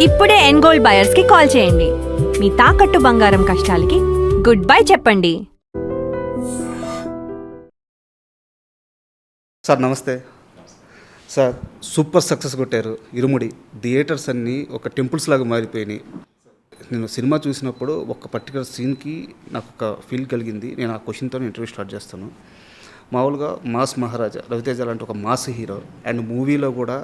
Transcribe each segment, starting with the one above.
ఇప్పుడే ఎన్గోల్డ్ బయర్స్ కి కాల్ చేయండి. మీ తాకట్టు బంగారం కష్టాలకి గుడ్ బై చెప్పండి. సార్ నమస్తే సార్. సూపర్ సక్సెస్ కొట్టారు ఇరుముడి. థియేటర్స్ అన్నీ ఒక టెంపుల్స్ లాగా మారిపోయినాయి. నేను సినిమా చూసినప్పుడు ఒక పర్టికులర్ సీన్కి నాకు ఒక ఫీల్ కలిగింది. నేను ఆ క్వశ్చన్తో ఇంటర్వ్యూ స్టార్ట్ చేస్తాను. మామూలుగా మాస్ మహారాజా రవితేజ లాంటి ఒక మాస్ హీరో అండ్ మూవీలో కూడా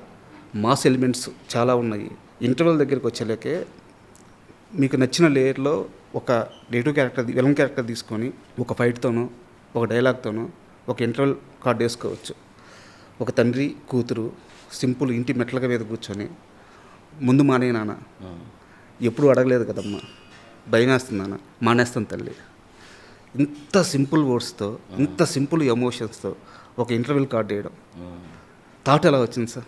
మాస్ ఎలిమెంట్స్ చాలా ఉన్నాయి. ఇంటర్వెల్ దగ్గరికి వచ్చేలేకే మీకు నచ్చిన లేయర్లో ఒక నెగిటివ్ క్యారెక్టర్ విలన్ క్యారెక్టర్ తీసుకొని ఒక ఫైట్తోనో ఒక డైలాగ్తోనో ఒక ఇంటర్వెల్ కార్డ్ వేసుకోవచ్చు. ఒక తండ్రి కూతురు సింపుల్ ఇంటి మెట్లగా మీద కూర్చొని ముందు మానే నాన్న ఎప్పుడు అడగలేదు కదమ్మా, భయమేస్తుంది నాన్న, మానేస్తాను తల్లి. ఇంత సింపుల్ వర్డ్స్తో ఇంత సింపుల్ ఎమోషన్స్తో ఒక ఇంటర్వెల్ కార్డ్ వేయడం థాట్ ఎలా వచ్చింది సార్?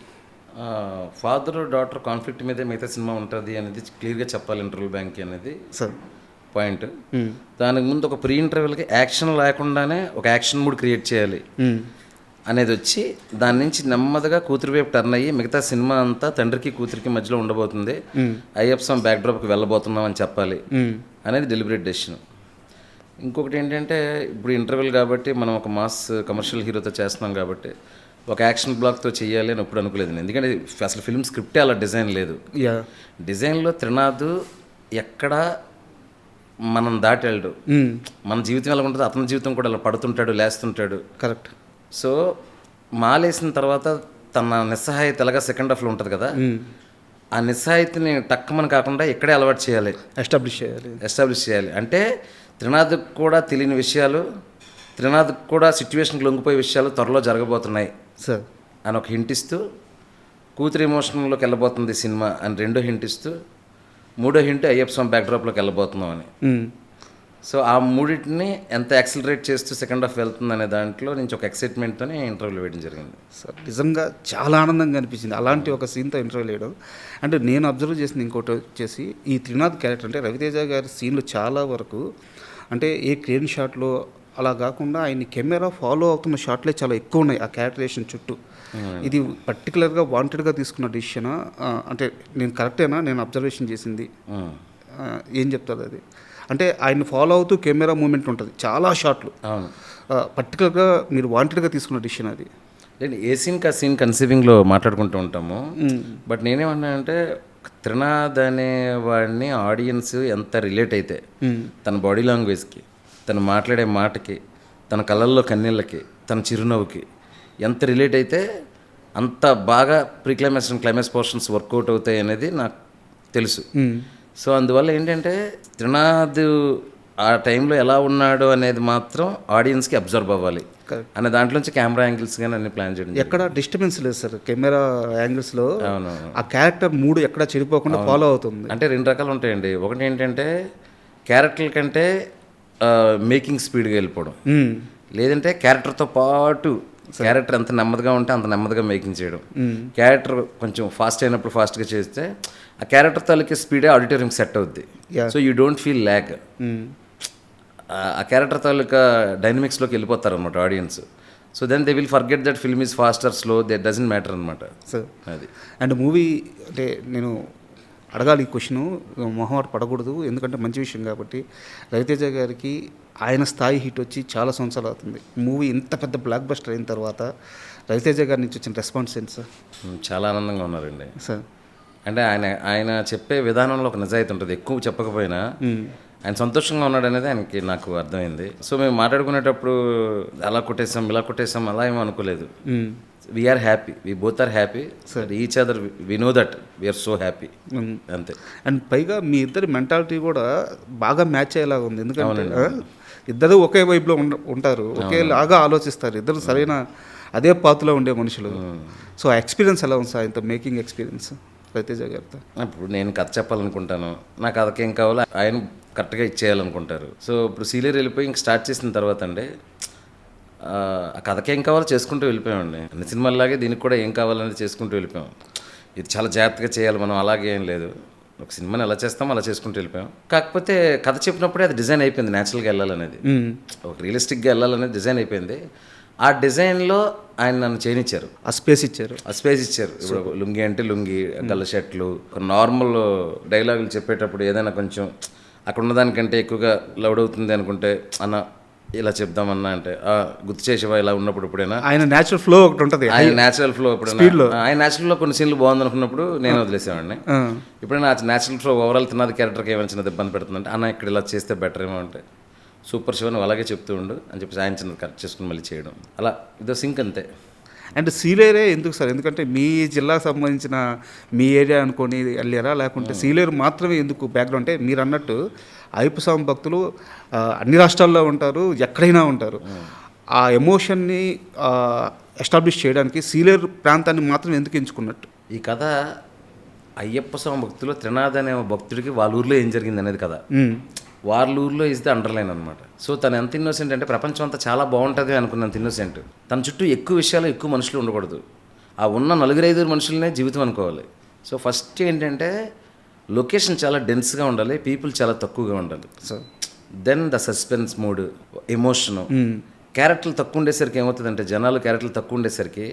ఫాదర్ డాటర్ కాన్ఫ్లిక్ట్ మీదే మిగతా సినిమా ఉంటుంది అనేది క్లియర్గా చెప్పాలి ఇంటర్వ్యూ బ్యాంక్ అనేది సార్ పాయింట్. దానికి ముందు ఒక ప్రీ ఇంటర్వ్యూలకి యాక్షన్ లేకుండానే ఒక యాక్షన్ మూడ్ క్రియేట్ చేయాలి అనేది వచ్చి దాని నుంచి నెమ్మదిగా కూతురు వైపు టర్న్ అయ్యి మిగతా సినిమా అంతా తండ్రికి కూతురికి మధ్యలో ఉండబోతుంది, అయ్యప్ప స్వామి బ్యాక్డ్రాప్కి వెళ్ళబోతున్నాం అని చెప్పాలి అనేది డెలిబరేట్ డెసిషన్. ఇంకొకటి ఏంటంటే ఇప్పుడు ఇంటర్వ్యూలు కాబట్టి మనం ఒక మాస్ కమర్షియల్ హీరోతో చేస్తున్నాం కాబట్టి ఒక యాక్షన్ బ్లాక్తో చేయాలి అని ఎప్పుడు అనుకోలేదు. ఎందుకంటే అసలు ఫిల్మ్ స్క్రిప్టే అలా డిజైన్ లేదు. డిజైన్లో త్రినాథ్ ఎక్కడ మనం దాటి వెళ్ళడు. మన జీవితం ఎలా ఉంటుంది అతని జీవితం కూడా అలా పడుతుంటాడు, లేస్తుంటాడు. కరెక్ట్. సో మాలేసిన తర్వాత తన నిస్సహాయత ఎలాగా సెకండ్ హాఫ్లో ఉంటుంది కదా, ఆ నిస్సహాయతని టక్కమని కాకుండా ఇక్కడే అలవాటు చేయాలి, ఎస్టాబ్లిష్ చేయాలి. అంటే త్రినాథ్కి కూడా తెలియని విషయాలు, త్రినాథ్కి కూడా సిచ్యువేషన్కి లొంగిపోయే విషయాలు త్వరలో జరగబోతున్నాయి సార్ అని ఒక హింట్ ఇస్తూ, కూతురు ఎమోషన్లోకి వెళ్ళబోతుంది సినిమా అని రెండో హింట్ ఇస్తూ, మూడో హింట్ అయ్యప్ప స్వామి బ్యాక్డ్రాప్లోకి వెళ్ళబోతున్నాం అని. సో ఆ మూడింటిని ఎంత యాక్సిలరేట్ చేస్తూ సెకండ్ హాఫ్ వెళ్తుంది అనే దాంట్లో నుంచి ఒక ఎక్సైట్మెంట్తోనే ఇంటర్వ్యూలు వేయడం జరిగింది సార్. నిజంగా చాలా ఆనందంగా అనిపించింది అలాంటి ఒక సీన్తో ఇంటర్వ్యూ వేయడం. అంటే నేను అబ్జర్వ్ చేసింది ఇంకోటి వచ్చేసి ఈ త్రినాథ్ క్యారెక్టర్ అంటే రవితేజ గారి సీన్లు చాలా వరకు అంటే ఏ క్రేన్ షాట్లో అలా కాకుండా ఆయన్ని కెమెరా ఫాలో అవుతున్న షాట్లే చాలా ఎక్కువ ఉన్నాయి ఆ క్యారెక్టరేషన్ చుట్టూ. ఇది పర్టికులర్గా వాంటెడ్గా తీసుకున్న డిసిషనా? అంటే నేను కరెక్టేనా నేను అబ్జర్వేషన్ చేసింది? ఏం చెప్తారు అది? అంటే ఆయన ఫాలో అవుతూ కెమెరా మూమెంట్ ఉంటుంది చాలా షాట్లు. పర్టికులర్గా మీరు వాంటెడ్గా తీసుకున్న డిసిషన్ అది? నేను ఏ సీన్ కా సీన్ కన్సీవింగ్లో మాట్లాడుకుంటూ ఉంటాము. బట్ నేనేమన్నానంటే త్రినాథ్ అనే వాడిని ఆడియన్స్ ఎంత రిలేట్ అయితే తన బాడీ లాంగ్వేజ్కి, తను మాట్లాడే మాటకి, తన కళ్ళల్లో కన్నీళ్ళకి, తన చిరునవ్వుకి ఎంత రిలేట్ అయితే అంత బాగా ప్రీక్లైమాక్స్ అండ్ క్లైమాక్స్ పోర్షన్స్ వర్కౌట్ అవుతాయి అనేది నాకు తెలుసు. సో అందువల్ల ఏంటంటే త్రినాథ్ ఆ టైంలో ఎలా ఉన్నాడు అనేది మాత్రం ఆడియన్స్కి అబ్జర్వ్ అవ్వాలి అనే దాంట్లోంచి కెమెరా యాంగిల్స్ కానీ అన్ని ప్లాన్ చేయడం. ఎక్కడ డిస్టర్బెన్స్ లేదు సార్ కెమెరా యాంగిల్స్లో. ఆ క్యారెక్టర్ మూడు ఎక్కడ చెడిపోకుండా ఫాలో అవుతుంది. అంటే రెండు రకాలు ఉంటాయండి. ఒకటి ఏంటంటే క్యారెక్టర్ కంటే మేకింగ్ స్పీడ్గా వెళ్ళిపోవడం, లేదంటే క్యారెక్టర్తో పాటు క్యారెక్టర్ ఎంత నెమ్మదిగా ఉంటే అంత నెమ్మదిగా మేకింగ్ చేయడం. క్యారెక్టర్ కొంచెం ఫాస్ట్ అయినప్పుడు ఫాస్ట్గా చేస్తే ఆ క్యారెక్టర్ తాలూకే స్పీడే ఆడిటోరియం సెట్ అవుద్ది. So you don't feel lag. ఆ క్యారెక్టర్ తాలూకా డైనమిక్స్లోకి వెళ్ళిపోతారు అనమాట audience. So then they will forget that film is fast or slow, they doesn't matter అనమాట. సార్ అది అండ్ మూవీ అంటే నేను అడగాలి ఈ క్వశ్చను, మొహమాట పడకూడదు ఎందుకంటే మంచి విషయం కాబట్టి. రవితేజ గారికి ఆయన స్థాయి హిట్ వచ్చి చాలా సంవత్సరాలు అవుతుంది. మూవీ ఇంత పెద్ద బ్లాక్ బస్టర్ అయిన తర్వాత రవితేజ గారి నుంచి వచ్చిన రెస్పాన్స్ ఏంటి సార్? చాలా ఆనందంగా ఉన్నారండి సార్. అంటే ఆయన చెప్పే విధానంలో ఒక నిజాయితీ ఉంటుంది. ఎక్కువ చెప్పకపోయినా ఆయన సంతోషంగా ఉన్నాడు అనేది ఆయనకి నాకు అర్థమైంది. సో మేము మాట్లాడుకునేటప్పుడు అలా కొట్టేసాం ఇలా కొట్టేసాం అలా ఏమో అనుకోలేదు. We are happy, we both are happy, each other we know that we are so happy అంతే. అండ్ పైగా మీ ఇద్దరి మెంటాలిటీ కూడా బాగా మ్యాచ్ అయ్యేలాగా ఉంది. ఎందుకంటే ఇద్దరు ఒకే వైపులో ఉంటారు, ఒకేలాగా ఆలోచిస్తారు, ఇద్దరు సరైన అదే పాత్రలో ఉండే మనుషులు. సో ఆ ఎక్స్పీరియన్స్ ఎలా ఉంది సార్ ఇంత మేకింగ్ ఎక్స్పీరియన్స్ రవితేజ గారితో? ఇప్పుడు నేను కథ చెప్పాలనుకుంటాను, నా కథకి ఏం కావాలో ఆయన కరెక్ట్గా ఇచ్చేయాలనుకుంటారు. సో ఇప్పుడు సీలియర్ వెళ్ళిపోయి ఇంక స్టార్ట్ చేసిన తర్వాత అండి ఆ కథకి ఏం కావాలో చేసుకుంటూ వెళ్ళిపోయామండి. అన్ని సినిమాల్లాగే దీనికి కూడా ఏం కావాలనేది చేసుకుంటూ వెళ్ళిపోయాం. ఇది చాలా జాగ్రత్తగా చేయాలి మనం అలాగే ఏం లేదు, ఒక సినిమాని ఎలా చేస్తామో అలా చేసుకుంటూ వెళ్ళిపోయాం. కాకపోతే కథ చెప్పినప్పుడే అది డిజైన్ అయిపోయింది న్యాచురల్గా వెళ్ళాలనేది, ఒక రియలిస్టిక్గా వెళ్ళాలనేది డిజైన్ అయిపోయింది. ఆ డిజైన్లో ఆయన నన్ను చేయనిచ్చారు, ఆ స్పేస్ ఇచ్చారు. ఆ స్పేస్ ఇచ్చారు. ఇప్పుడు లుంగి అంటే లుంగి, గల్ల షర్ట్లు, ఒక నార్మల్ డైలాగులు చెప్పేటప్పుడు ఏదైనా కొంచెం అక్కడ ఉన్నదానికంటే ఎక్కువగా లౌడ్ అవుతుంది అనుకుంటే అన్న ఇలా చెప్దామన్నా అంటే గుర్తు చేసేవా ఇలా ఉన్నప్పుడు ఇప్పుడైనా ఆయన న్యాచురల్ ఫ్లో ఒకటి ఉంటుంది. ఆయన న్యాచురల్ ఫ్లో ఎప్పుడైనా ఆయన న్యాచురల్ ఫ్లో కొన్ని సీన్లు బాగుంది అనుకున్నప్పుడు నేను వదిలేసేవాడిని. ఇప్పుడైనా న్యాచురల్ ఫ్లో ఓవరాల్ తిన్నది క్యారెక్టర్కి ఏమైనా చిన్నది ఇబ్బంది పెడుతుందంటే అన్న ఇక్కడ ఇలా చేస్తే బెటర్ ఏమో అంటే సూపర్ శివ నువ్వు అలాగే చెప్తూ ఉండు అని చెప్పి ఆయన చిన్నది కరెక్ట్ చేసుకుని మళ్ళీ చేయడం, అలా ఇదో సింక్ అంతే. అండ్ సీలేరే ఎందుకు సార్? ఎందుకంటే మీ జిల్లాకు సంబంధించిన మీ ఏరియా అనుకొని వెళ్ళారా, లేకుంటే సీలేరు మాత్రమే ఎందుకు బ్యాక్గ్రౌండ్? అంటే మీరు అన్నట్టు అయ్యప్ప స్వామి భక్తులు అన్ని రాష్ట్రాల్లో ఉంటారు, ఎక్కడైనా ఉంటారు. ఆ ఎమోషన్ని ఎస్టాబ్లిష్ చేయడానికి సీలేరు ప్రాంతాన్ని మాత్రం ఎందుకు ఎంచుకున్నట్టు? ఈ కథ అయ్యప్ప స్వామి భక్తులు త్రినాథ్ అనే భక్తుడికి వాళ్ళ ఊర్లో ఏం జరిగింది అనేది కదా. వాళ్ళ ఊర్లో ఇస్ ది అండర్లైన్ అనమాట. సో తను ఎంత ఇన్నోసెంట్ అంటే ప్రపంచం అంతా చాలా బాగుంటుంది అనుకున్నంత ఇన్నోసెంట్. తన చుట్టూ ఎక్కువ విషయాలు ఎక్కువ మనుషులు ఉండకూడదు, ఆ ఉన్న 4-5 మనుషులనే జీవితం అనుకోవాలి. సో ఫస్ట్ ఏంటంటే లొకేషన్ చాలా డెన్స్గా ఉండాలి, పీపుల్ చాలా తక్కువగా ఉండాలి. So then the suspense mood, emotion. క్యారెక్టర్లు తక్కువ ఉండేసరికి ఏమవుతుందంటే జనాలు క్యారెక్టర్లు తక్కువ ఉండేసరికి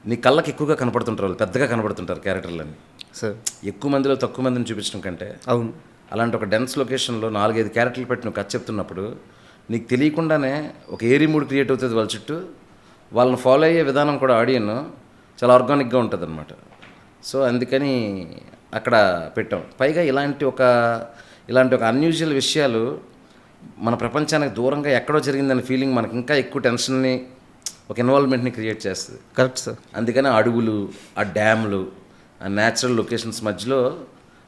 నీ కళ్ళకి ఎక్కువగా కనపడుతుంటారు, వాళ్ళు పెద్దగా కనపడుతుంటారు క్యారెక్టర్లని. సార్ ఎక్కువ మందిలో తక్కువ మందిని చూపించడం కంటే అవును, అలాంటి ఒక డెన్స్ లొకేషన్లో 4-5 క్యారెక్టర్లు పెట్టి నువ్వు కథ చెప్తున్నప్పుడు నీకు తెలియకుండానే ఒక ఏరీ మూడ్ క్రియేట్ అవుతుంది వాళ్ళ చుట్టూ. వాళ్ళని ఫాలో అయ్యే విధానం కూడా ఆడియన్ చాలా ఆర్గానిక్గా ఉంటుంది అనమాట. సో అందుకని అక్కడ పెట్టాం. పైగా ఇలాంటి ఒక అన్యూజువల్ విషయాలు మన ప్రపంచానికి దూరంగా ఎక్కడో జరిగిందనే ఫీలింగ్ మనకి ఇంకా ఎక్కువ టెన్షన్ని, ఒక ఇన్వాల్వ్మెంట్ని క్రియేట్ చేస్తుంది. Correct sir. అందుకని ఆ అడవులు, ఆ డ్యాములు, ఆ న్యాచురల్ లొకేషన్స్ మధ్యలో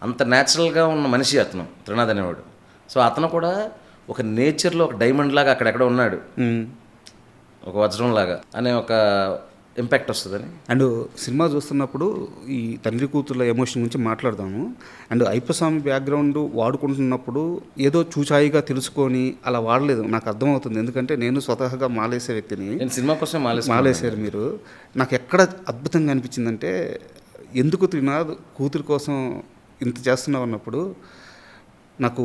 అంత న్యాచురల్గా ఉన్న మనిషి అతను త్రినాథ్ అనేవాడు. సో అతను కూడా ఒక నేచర్లో ఒక డైమండ్ లాగా అక్కడెక్కడ ఉన్నాడు, ఒక వజ్రం లాగా అనే ఒక ఇంపాక్ట్ వస్తుందని. అండ్ సినిమా చూస్తున్నప్పుడు ఈ తండ్రి కూతుర్ల ఎమోషన్ గురించి మాట్లాడదాము. అండ్ అయ్యప్ప స్వామి బ్యాక్గ్రౌండ్ వాడుకుంటున్నప్పుడు ఏదో చూచాయిగా తెలుసుకొని అలా వాడలేదు, నాకు అర్థమవుతుంది. ఎందుకంటే నేను స్వతహాగా మాలేసే వ్యక్తిని. నేను సినిమా కోసం మాలేసారు మీరు. నాకు ఎక్కడ అద్భుతంగా అనిపించిందంటే ఎందుకు త్రినాథ్ కూతురు కోసం ఇంత చేస్తున్నావు అన్నప్పుడు నాకు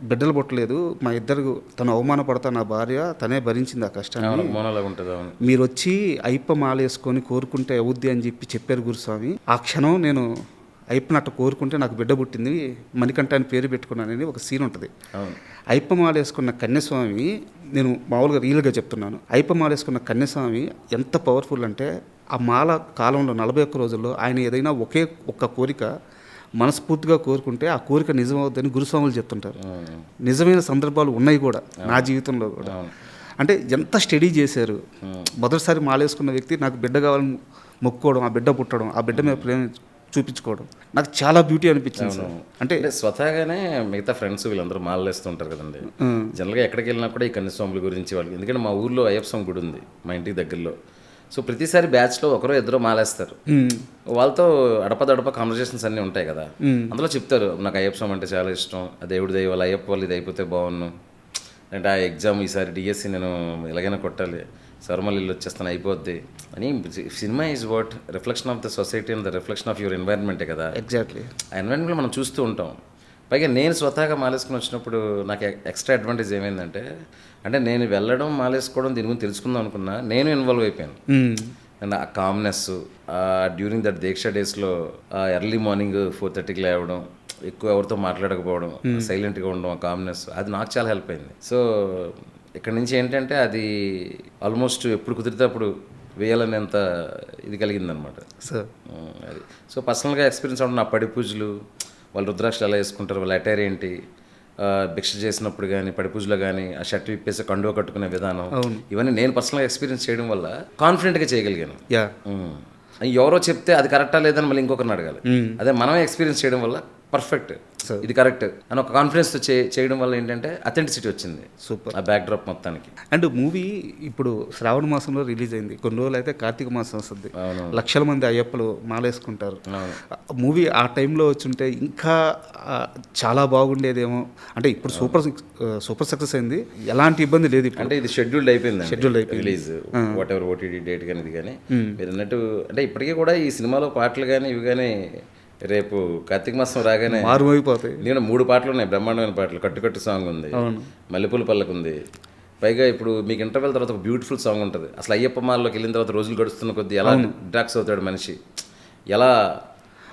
బిడ్డలు పుట్టలేదు, మా ఇద్దరు తను అవమానపడతా నా భార్య తనే భరించింది ఆ కష్టాన్ని. మీరు వచ్చి అయ్యప్ప మాల వేసుకొని కోరుకుంటే అవుద్ది అని చెప్పారు గురుస్వామి. ఆ క్షణం నేను అయ్యప్పని అట్ట కోరుకుంటే నాకు బిడ్డ పుట్టింది, మణికంఠ అని పేరు పెట్టుకున్నానని ఒక సీన్ ఉంటుంది. అయ్యప్ప మాల వేసుకున్న కన్యస్వామి, నేను మామూలుగా రియల్గా చెప్తున్నాను, అయ్యప్ప మాల వేసుకున్న కన్యస్వామి ఎంత పవర్ఫుల్ అంటే ఆ మాల కాలంలో 41 రోజుల్లో ఆయన ఏదైనా ఒక్క కోరిక మనస్ఫూర్తిగా కోరుకుంటే ఆ కోరిక నిజమవుద్దని గురుస్వాములు చెప్తుంటారు. నిజమైన సందర్భాలు ఉన్నాయి కూడా నా జీవితంలో కూడా. అంటే ఎంత స్టడీ చేశారు. మొదటిసారి మాలేసుకున్న వ్యక్తి నాకు బిడ్డ కావాలని మొక్కుకోవడం, ఆ బిడ్డ పుట్టడం, ఆ బిడ్డ మీద ప్రేమ చూపించుకోవడం నాకు చాలా బ్యూటీ అనిపించింది సార్. అంటే స్వతహాగానే మిగతా ఫ్రెండ్స్ వీళ్ళందరూ మాలేస్తుంటారు కదండి. జనరల్గా ఎక్కడికి వెళ్ళినా కూడా ఈ కన్యస్వాముల గురించి వాళ్ళకి, ఎందుకంటే మా ఊర్లో అయ్యప్ప స్వామి గుడి ఉంది మా ఇంటికి దగ్గరలో. సో ప్రతిసారి బ్యాచ్లో ఒకరో ఇద్దరు మాలేస్తారు, వాళ్ళతో అడపదడప కాన్వర్జేషన్స్ అన్నీ ఉంటాయి కదా. అందులో చెప్తారు నాకు అయ్యప్ప స్వామి అంటే చాలా ఇష్టం, ఆ దేవుడి దయ వల్ల అయ్యప్ప వాళ్ళు ఇది అయిపోతే బాగున్నాను, అంటే ఆ ఎగ్జామ్ ఈసారి డిఎస్సి నేను ఎలాగైనా కొట్టాలి, సర్మల్ ఇల్లు వచ్చేస్తాను అయిపోద్ది అని. Cinema is what reflection of the society and the reflection of your ఎన్వైరన్మెంటే కదా. ఎగ్జాక్ట్లీ. ఆ ఎన్వైరన్మెంట్ మనం చూస్తూ ఉంటాం. పైగా నేను స్వతహాగా మాలేసుకుని వచ్చినప్పుడు నాకు ఎక్స్ట్రా అడ్వాంటేజ్ ఏమైందంటే, అంటే నేను వెళ్ళడం మాలేసుకోవడం దీని గురించి తెలుసుకుందాం అనుకున్నా, నేను ఇన్వాల్వ్ అయిపోయాను. అండ్ ఆ కామ్నెస్ డ్యూరింగ్ దట్ దీక్ష డేస్లో ఎర్లీ మార్నింగ్ 4:30కి లేవడం, ఎక్కువ ఎవరితో మాట్లాడకపోవడం, సైలెంట్గా ఉండడం, ఆ కామ్నెస్ అది నాకు చాలా హెల్ప్ అయింది. సో ఇక్కడ నుంచి ఏంటంటే అది ఆల్మోస్ట్ ఎప్పుడు కుదిరితే అప్పుడు వేయాలనేంత ఇది కలిగిందనమాట సార్. అది సో పర్సనల్గా ఎక్స్పీరియన్స్ అవ్వడం. నా పడి పూజలు, వాళ్ళు రుద్రాక్షలు ఎలా వేసుకుంటారు, వాళ్ళ అటైర్ ఏంటి, భిక్ష చేసినప్పుడు కానీ పడి పూజలో కానీ ఆ షర్ట్ విప్పేసి కండువ కట్టుకునే విధానం, ఇవన్నీ నేను పర్సనల్గా ఎక్స్పీరియన్స్ చేయడం వల్ల కాన్ఫిడెంట్గా చేయగలిగాను. ఎవరో చెప్తే అది కరెక్టా లేదని మళ్ళీ ఇంకొకరిని అడగాలి. అదే మనమే ఎక్స్పీరియన్స్ చేయడం వల్ల పర్ఫెక్ట్ ఇది కరెక్ట్ అని ఒక కాన్ఫిడెన్స్తో చేయడం వల్ల ఏంటంటే అథెంటిసిటీ వచ్చింది. సూపర్. ఆ బ్యాక్ డ్రాప్ మొత్తానికి. అండ్ మూవీ ఇప్పుడు శ్రావణ మాసంలో రిలీజ్ అయింది, కొన్ని రోజులు అయితే కార్తీక మాసం వస్తుంది, లక్షల మంది అయ్యప్పలు మాలేసుకుంటారు. మూవీ ఆ టైంలో వచ్చుంటే ఇంకా చాలా బాగుండేదేమో. అంటే ఇప్పుడు సూపర్ సక్సెస్ అయింది, ఎలాంటి ఇబ్బంది లేదు. అంటే ఇది షెడ్యూల్డ్ అయిపోయింది release, what ever OTT date కానీ ఇది కానీ మీరు అన్నట్టు. అంటే ఇప్పటికీ కూడా ఈ సినిమాలో పాటలు కానీ ఇవి కానీ రేపు కార్తీక మాసం రాగానే మారుమైపోతాయి. నేను 3 పాటలు ఉన్నాయి, బ్రహ్మాండమైన పాటలు. కట్టుకట్టు సాంగ్ ఉంది, మల్లెపూల పల్లకు ఉంది, పైగా ఇప్పుడు మీకు ఇంటర్వెల్ తర్వాత ఒక బ్యూటిఫుల్ సాంగ్ ఉంటుంది. అసలు అయ్యప్ప మాల్లోకి వెళ్ళిన తర్వాత రోజులు గడుస్తున్న కొద్దీ ఎలా రిలాక్స్ అవుతాడు మనిషి, ఎలా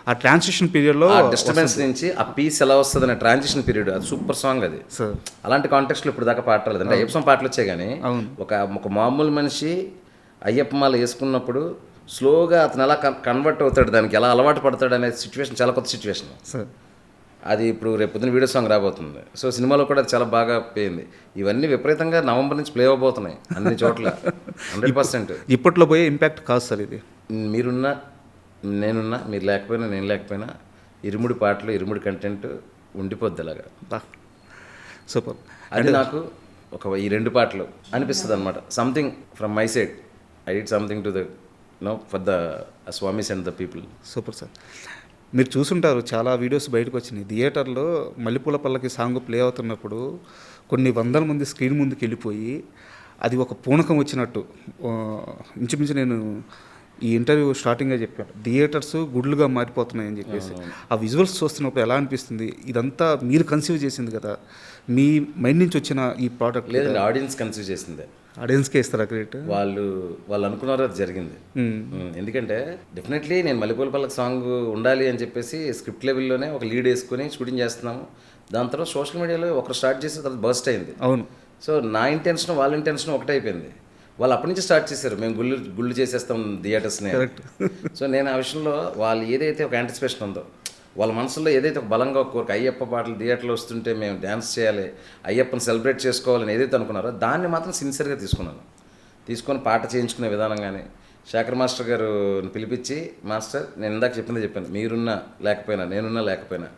ఆ ట్రాన్సిషన్ పీరియడ్లో ఆ డిస్టర్బెన్స్ నుంచి ఆ పీస్ ఎలా వస్తుంది అనే ట్రాన్సిషన్ పీరియడ్, అది సూపర్ సాంగ్ అది. సార్ అలాంటి కాంటెక్స్లో ఇప్పుడు దాకా పాట రాలేదు. అంటే అయ్యప్ప స్వామి పాటలు వచ్చాయి కానీ ఒక మామూలు మనిషి అయ్యప్ప మాల వేసుకున్నప్పుడు స్లోగా అతను ఎలా కన్వర్ట్ అవుతాడు, దానికి ఎలా అలవాటు పడతాడు అనే సిచ్యువేషన్ చాలా కొత్త సిచ్యువేషన్. సార్ అది ఇప్పుడు రేపు పొద్దున వీడియో సాంగ్ రాబోతుంది. సో సినిమాలో కూడా అది చాలా బాగా పోయింది. ఇవన్నీ విపరీతంగా నవంబర్ నుంచి ప్లే అవబోతున్నాయి అన్ని చోట్ల 100%. ఇప్పట్లో పోయే ఇంపాక్ట్ కాదు సార్ ఇది. మీరున్నా నేనున్నా, మీరు లేకపోయినా నేను లేకపోయినా ఇరుముడి పాటలు ఇరుముడి కంటెంట్ ఉండిపోద్ది అలాగా. సూపర్. అది నాకు ఈ 2 పాటలు అనిపిస్తుంది అనమాట. Something from my side, I did something to the for the Swami's and the people. Super sir. మీరు చూసుంటారు చాలా వీడియోస్ బయటకు వచ్చినాయి. థియేటర్లో మల్లెపూల పల్లకి సాంగ్ ప్లే అవుతున్నప్పుడు కొన్ని వందల మంది స్క్రీన్ ముందుకు వెళ్ళిపోయి అది ఒక పూనకం వచ్చినట్టు. ఇంచుమించు నేను ఈ ఇంటర్వ్యూ స్టార్టింగ్గా చెప్పాను, థియేటర్స్ గుడ్లుగా మారిపోతున్నాయని చెప్పేసి. ఆ విజువల్స్ చూస్తున్నప్పుడు ఎలా అనిపిస్తుంది? ఇదంతా మీరు కన్సీవ్ చేసింది కదా, మీ మైండ్ నుంచి వచ్చిన ఈ ప్రోడక్ట్? లేదండి, ఆడియన్స్ కన్సీవ్ చేసిందే. ఆడియన్స్కే ఇస్తారా క్రెడిట్? వాళ్ళు అనుకున్నారు అది జరిగింది. ఎందుకంటే డెఫినెట్లీ నేను మల్లెపూల పల్లకి సాంగ్ ఉండాలి అని చెప్పేసి స్క్రిప్ట్ లెవెల్లోనే ఒక లీడ్ వేసుకొని షూటింగ్ చేస్తున్నాము. దాని తర్వాత సోషల్ మీడియాలో ఒకరు స్టార్ట్ చేసి తర్వాత బర్స్ట్ అయింది. అవును. సో నా ఇంటెన్షన్ వాళ్ళ ఇంటెన్షన్ ఒకటే అయిపోయింది. వాళ్ళు అప్పటి నుంచి స్టార్ట్ చేశారు, మేము గుళ్ళు చేసేస్తాం థియేటర్స్ని. సో నేను ఆ విషయంలో వాళ్ళు ఏదైతే ఒక యాంటిసిపేషన్ ఉందో, వాళ్ళ మనసులో ఏదైతే ఒక బలంగా ఒక కోరిక, అయ్యప్ప పాటలు థియేటర్లో వస్తుంటే మేము డ్యాన్స్ చేయాలి, అయ్యప్పని సెలబ్రేట్ చేసుకోవాలని ఏదైతే అనుకున్నారో దాన్ని మాత్రం సిన్సియర్గా తీసుకొని పాట చేయించుకునే విధానం. కానీ శేఖర్ మాస్టర్ గారు పిలిపించి, మాస్టర్ నేను ఇందాక చెప్పాను, మీరున్నా లేకపోయినా నేనున్నా లేకపోయినా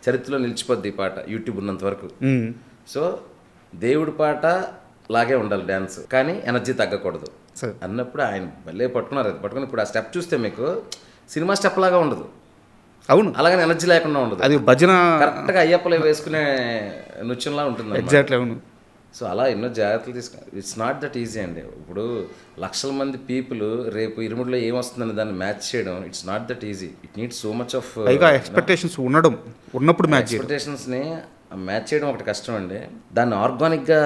చరిత్రలో నిలిచిపోద్ది ఈ పాట యూట్యూబ్ ఉన్నంత వరకు. సో దేవుడి పాట లాగే ఉండాలి డ్యాన్స్, కానీ ఎనర్జీ తగ్గకూడదు అన్నప్పుడు ఆయన భలే పట్టుకున్నారు. అది పట్టుకుని ఇప్పుడు ఆ స్టెప్ చూస్తే మీకు సినిమా స్టెప్ లాగా ఉండదు. అవును, అలాగని ఎనర్జీ లేకుండా ఉండదు. అది భజన కరెక్ట్గా అయ్యప్పలే వేసుకునే నృత్యంలా ఉంటుంది. ఎగ్జాక్ట్లీ. అవును. సో అలా ఎన్నో జాగ్రత్తలు ఇట్స్ నాట్ దట్ ఈజీ అండి. ఇప్పుడు లక్షల మంది పీపుల్ రేపు ఇరుముడిలో ఏమొస్తుందని దాన్ని మ్యాచ్ చేయడం, it's not that easy. It needs so much of expectations ఉన్నప్పుడు ఎక్స్పెక్టేషన్స్ని మ్యాచ్ చేయడం ఒకటి కష్టం అండి. దాన్ని ఆర్గానిక్గా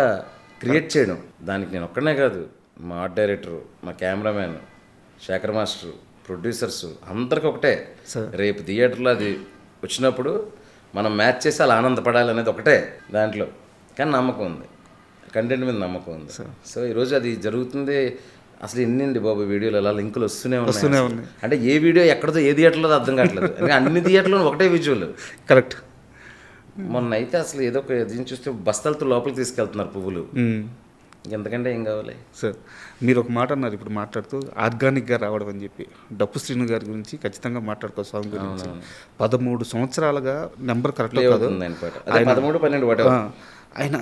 క్రియేట్ చేయడం, దానికి నేను ఒక్కనే కాదు, మా ఆర్ట్ డైరెక్టరు, మా కెమెరామ్యాన్, శేఖర్ మాస్టర్, ప్రొడ్యూసర్స్ అందరికి ఒకటే, రేపు థియేటర్లో అది వచ్చినప్పుడు మనం మ్యాచ్ చేసి అలా ఆనందపడాలి అనేది ఒకటే దాంట్లో. కానీ నమ్మకం ఉంది, కంటెంట్ మీద నమ్మకం ఉంది. సో ఈరోజు అది జరుగుతుంది. అసలు ఎన్నిండి బాబు వీడియోలు అలా లింకులు వస్తూనే ఉన్నాయి. అంటే ఏ వీడియో ఎక్కడదో ఏ థియేటర్లో అర్థం కావట్లేదు. అన్ని థియేటర్లో ఒకటే విజువల్. కరెక్ట్. మొన్న అయితే అసలు ఏదో ఒక దీన్ని చూస్తే బస్తాలతో లోపలికి తీసుకెళ్తున్నారు పువ్వులు. ఎంతకంటే ఏం కావాలి సార్? మీరు ఒక మాట అన్నారు ఇప్పుడు మాట్లాడుతూ, ఆర్గానిక్గా రావడం అని చెప్పి. డప్పు శ్రీను గారి గురించి ఖచ్చితంగా మాట్లాడుకో సాంగ్ గురించి. 13 సంవత్సరాలుగా నెంబర్ కరెక్ట్ కాదు, 13, 12 ఆయన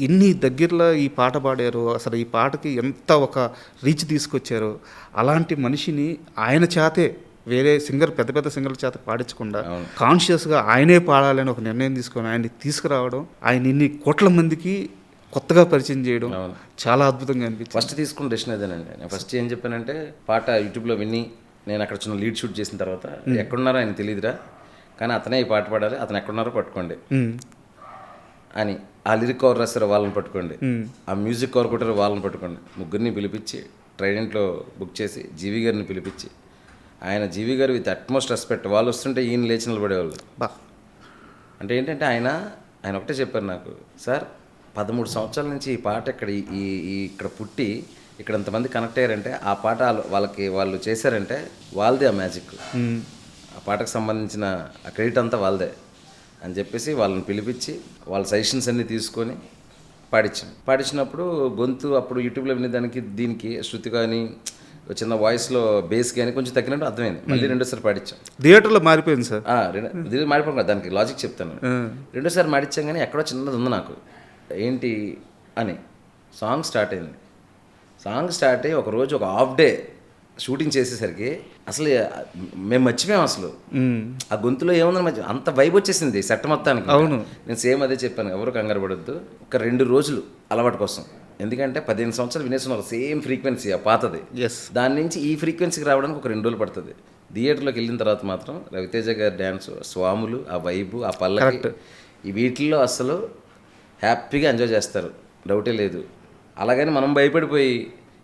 ఎన్ని దగ్గరలో ఈ పాట పాడారు, అసలు ఈ పాటకి ఎంత ఒక రీచ్ తీసుకొచ్చారు. అలాంటి మనిషిని ఆయన చేతే వేరే సింగర్ పెద్ద సింగర్ల చేత పాడించకుండా కాన్షియస్గా ఆయనే పాడాలని ఒక నిర్ణయం తీసుకొని ఆయన్ని తీసుకురావడం, ఆయన ఇన్ని కోట్ల మందికి కొత్తగా పరిచయం చేయడం చాలా అద్భుతంగా అనిపించింది. ఫస్ట్ తీసుకున్న డెసిషన్ అదేనండి. నేను ఫస్ట్ ఏం చెప్పానంటే, పాట యూట్యూబ్లో విని నేను అక్కడ చిన్న లీడ్ షూట్ చేసిన తర్వాత ఎక్కడున్నారో ఆయన తెలియదురా, కానీ అతనే ఈ పాట పాడాలి, అతను ఎక్కడున్నారో పట్టుకోండి అని. ఆ లిరిక్ కవర్ రాస్తారో వాళ్ళని పట్టుకోండి, ఆ మ్యూజిక్ కవర్ కొట్టారో వాళ్ళని పట్టుకోండి. ముగ్గురిని పిలిపించి ట్రైడెంట్లో బుక్ చేసి జీవి గారిని పిలిపించి, ఆయన జీవి గారు విత్ అట్మోస్ట్ రెస్పెక్ట్, వాళ్ళు వస్తుంటే ఈయన లేచి నిలబడేవాళ్ళు. అంటే ఏంటంటే ఆయన ఒకటే చెప్పారు నాకు, సార్ 13 సంవత్సరాల నుంచి ఈ పాట ఇక్కడ పుట్టి ఇక్కడ ఎంతమంది కనెక్ట్ అయ్యారంటే ఆ పాట వాళ్ళు చేశారంటే వాళ్ళదే ఆ మ్యాజిక్, ఆ పాటకు సంబంధించిన ఆ క్రెడిట్ అంతా వాళ్ళదే అని చెప్పేసి వాళ్ళని పిలిపించి వాళ్ళ సజెషన్స్ అన్నీ తీసుకొని పాడించినప్పుడు గొంతు అప్పుడు యూట్యూబ్లో వినేదానికి దీనికి శృతి కానీ చిన్న వాయిస్లో బేస్ కానీ కొంచెం తగ్గినట్టు అర్థమైంది. మళ్ళీ రెండోసారి పాడించాం. థియేటర్లో మారిపోయింది సార్. మారిపోయింది, దానికి లాజిక్ చెప్తాను. రెండోసారి మాడించాం కానీ ఎక్కడో చిన్నది ఉంది నాకు, ఏంటి అని. సాంగ్ స్టార్ట్ అయ్యి ఒకరోజు ఒక హాఫ్ డే షూటింగ్ చేసేసరికి అసలు మేము మర్చిపోయాం అసలు ఆ గొంతులో ఏముందని అంత వైబ్ వచ్చేసింది సెట్ మొత్తానికి. అవును, నేను సేమ్ అదే చెప్పాను, ఎవరు కంగారు పడొద్దు, ఒక 2 రోజులు అలవాటు కోసం. ఎందుకంటే 15 సంవత్సరాలు వినేస్తున్నారు సేమ్ ఫ్రీక్వెన్సీ ఆ పాతది, దాని నుంచి ఈ ఫ్రీక్వెన్సీకి రావడానికి ఒక 2 రోజులు పడుతుంది. థియేటర్లోకి వెళ్ళిన తర్వాత మాత్రం రవితేజ గారి డ్యాన్స్, స్వాములు, ఆ వైబు, ఆ పల్లకి, ఈ వీటిల్లో అసలు హ్యాపీగా ఎంజాయ్ చేస్తారు, డౌటే లేదు. అలాగని మనం భయపడిపోయి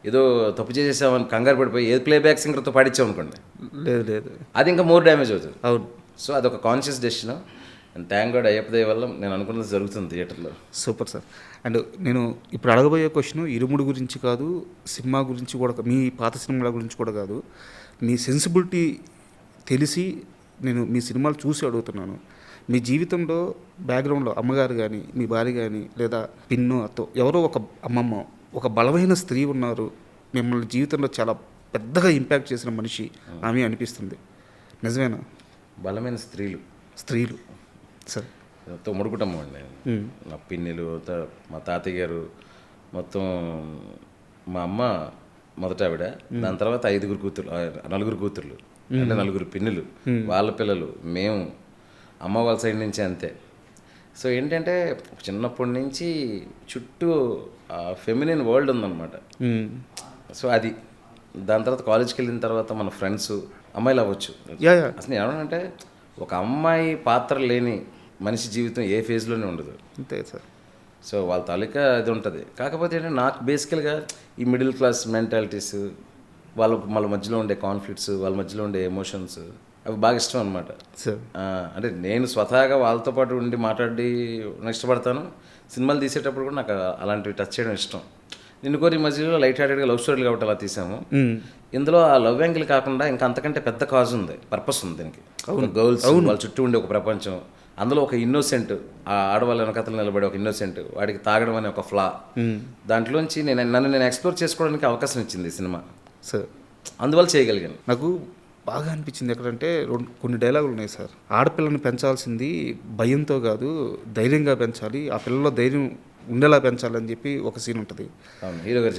ఏదో తప్పు చేసేసామని కంగారు పడిపోయి ఏ ప్లేబ్యాక్ సింగర్తో పాడించామనుకోండి, లేదు లేదు, అది ఇంకా మోర్ డ్యామేజ్ అవుతుంది. అవును. సో అదొక conscious decision. And thank God Ayyappa దయ వల్ల నేను అనుకున్నది జరుగుతుంది థియేటర్లో. Super sir. అండ్ నేను ఇప్పుడు అడగబోయే క్వశ్చన్ ఇరుముడి గురించి కాదు, సినిమా గురించి కూడా, మీ పాత సినిమాల గురించి కూడా కాదు, మీ సెన్సిబిలిటీ తెలిసి నేను మీ సినిమాలు చూసి అడుగుతున్నాను. మీ జీవితంలో బ్యాక్గ్రౌండ్లో అమ్మగారు కానీ, మీ భార్య కానీ, లేదా పిన్ను అత్తో ఎవరో ఒక అమ్మమ్మ, ఒక బలమైన స్త్రీ ఉన్నారు, మిమ్మల్ని జీవితంలో చాలా పెద్దగా ఇంపాక్ట్ చేసిన మనిషి ఆమె అనిపిస్తుంది. నిజమేనా? బలమైన స్త్రీలు సార్. తొమ్మిడి కుటుంబం అండి. మా పిన్నిలు, మా తాతయ్య గారు, మొత్తం మా అమ్మ మొదట ఆవిడ, దాని తర్వాత 4 కూతుర్లు, అంటే 4 పిన్నులు, వాళ్ళ పిల్లలు, మేము, అమ్మ వాళ్ళ సైడ్ నుంచి అంతే. సో ఏంటంటే చిన్నప్పటి నుంచి చుట్టూ ఫెమినిన్ వరల్డ్ ఉందన్నమాట. సో అది దాని తర్వాత కాలేజ్కి వెళ్ళిన తర్వాత మన ఫ్రెండ్స్ అమ్మాయిలు అవ్వచ్చు. అసలు ఏమనంటే ఒక అమ్మాయి పాత్ర లేని మనిషి జీవితం ఏ ఫేజ్లోనే ఉండదు. అంతే సార్. సో వాళ్ళ తాలూకా ఇది ఉంటుంది. కాకపోతే ఏంటంటే నాకు బేసికల్గా ఈ మిడిల్ క్లాస్ మెంటాలిటీస్, వాళ్ళ మధ్యలో ఉండే కాన్ఫ్లిక్ట్స్, వాళ్ళ మధ్యలో ఉండే ఎమోషన్స్, అవి బాగా ఇష్టం అనమాట. అంటే నేను స్వతహాగా వాళ్ళతో పాటు ఉండి మాట్లాడి ఇష్టపడతాను. సినిమాలు తీసేటప్పుడు కూడా నాకు అలాంటివి టచ్ చేయడం ఇష్టం. నిన్ను కోరి మధ్యలో లైట్ హార్టెడ్గా లవ్ స్టోరీలు కాబట్టి అలా తీసాము. ఇందులో ఆ లవ్ యాంగిల్ కాకుండా ఇంకా అంతకంటే పెద్ద కాజ్ ఉంది, పర్పస్ ఉంది దీనికి. గర్ల్స్, వాళ్ళ చుట్టూ ఉండే ఒక ప్రపంచం, అందులో ఒక ఇన్నోసెంట్, ఆ ఆడవాళ్ళ వెనకతలు నిలబడే ఒక ఇన్నోసెంట్, వాడికి తాగడం అనే ఒక ఫ్లా, దాంట్లోంచి నన్ను ఎక్స్ప్లోర్ చేసుకోవడానికి అవకాశం ఇచ్చింది సినిమా సార్. అందువల్ల చేయగలిగాను. నాకు బాగా అనిపించింది ఎక్కడంటే కొన్ని డైలాగులు ఉన్నాయి సార్. ఆడపిల్లని పెంచాల్సింది భయంతో కాదు, ధైర్యంగా పెంచాలి, ఆ పిల్లలో ధైర్యం ఉండేలా పెంచాలని చెప్పి ఒక సీన్ ఉంటుంది. హీరో గారు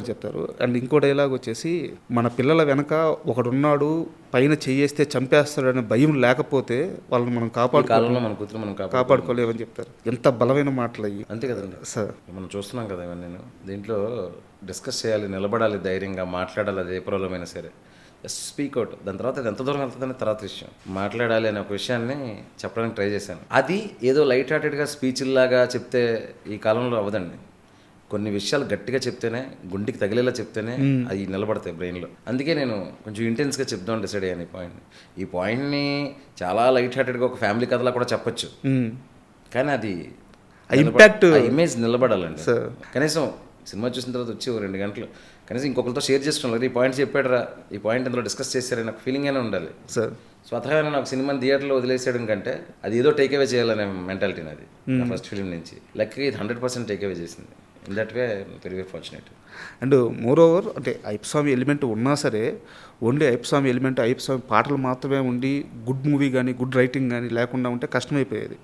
చెప్తారు. అండ్ ఇంకో డైలాగ్ వచ్చేసి, మన పిల్లల వెనక ఒకడున్నాడు, పైన చెయ్యేస్తే చంపేస్తాడనే భయం లేకపోతే వాళ్ళని మనం కాపాడుకోలేమని చెప్తారు. ఎంత బలమైన మాటలు అయ్యి. అంతే కదండి సార్. మనం చూస్తున్నాం కదా ఇవన్నీ. నేను దీంట్లో డిస్కస్ చేయాలి, నిలబడాలి, ధైర్యంగా మాట్లాడాలి, అది ఏ ప్రాబ్లం అయినా సరే, జస్ట్ స్పీక్ అవుట్. దాని తర్వాత అది ఎంత దూరం వెళ్తుందనే తర్వాత విషయం, మాట్లాడాలి అనే ఒక విషయాన్ని చెప్పడానికి ట్రై చేశాను. అది ఏదో లైట్ హార్టెడ్గా స్పీచ్లాగా చెప్తే ఈ కాలంలో అవ్వదండి. కొన్ని విషయాలు గట్టిగా చెప్తేనే, గుండెకి తగిలేలా చెప్తేనే అవి నిలబడతాయి బ్రెయిన్లో. అందుకే నేను కొంచెం ఇంటెన్స్గా చెప్దామని డిసైడ్ అయ్యాను ఈ పాయింట్ని. చాలా లైట్ హార్టెడ్గా ఒక ఫ్యామిలీ కథలా కూడా చెప్పొచ్చు, కానీ అది ఇంపాక్ట్, ఇమేజ్ నిలబడాలండి. కనీసం సినిమా చూసిన తర్వాత వచ్చి 2 గంటలు కనీసం ఇంకొకరితో షేర్ చేసుకోవాలి, ఈ పాయింట్ చెప్పాడరా, ఈ పాయింట్ ఇందులో డిస్కస్ చేశారని నాకు ఫీలింగ్ అయినా ఉండాలి సార్. స్వతహాగా నాకు సినిమాని థియేటర్లో వదిలేసేయడం కంటే అది ఏదో టేక్ అవే చేయాలనే మెంటాలిటీ నాది నా ఫస్ట్ ఫిలిం నుంచి. లక్కీ ఇది 100% టేక్ అవే చేసింది. In that way very fortunate. And more over, అంటే అయ్యప్ప స్వామి ఎలిమెంట్ ఉన్నా సరే, ఓన్లీ అయ్యప్ప స్వామి ఎలిమెంట్, అయ్యప్ప స్వామి పాటలు మాత్రమే ఉండి గుడ్ మూవీ కానీ గుడ్ రైటింగ్ కానీ లేకుండా ఉంటే కష్టమైపోయేది.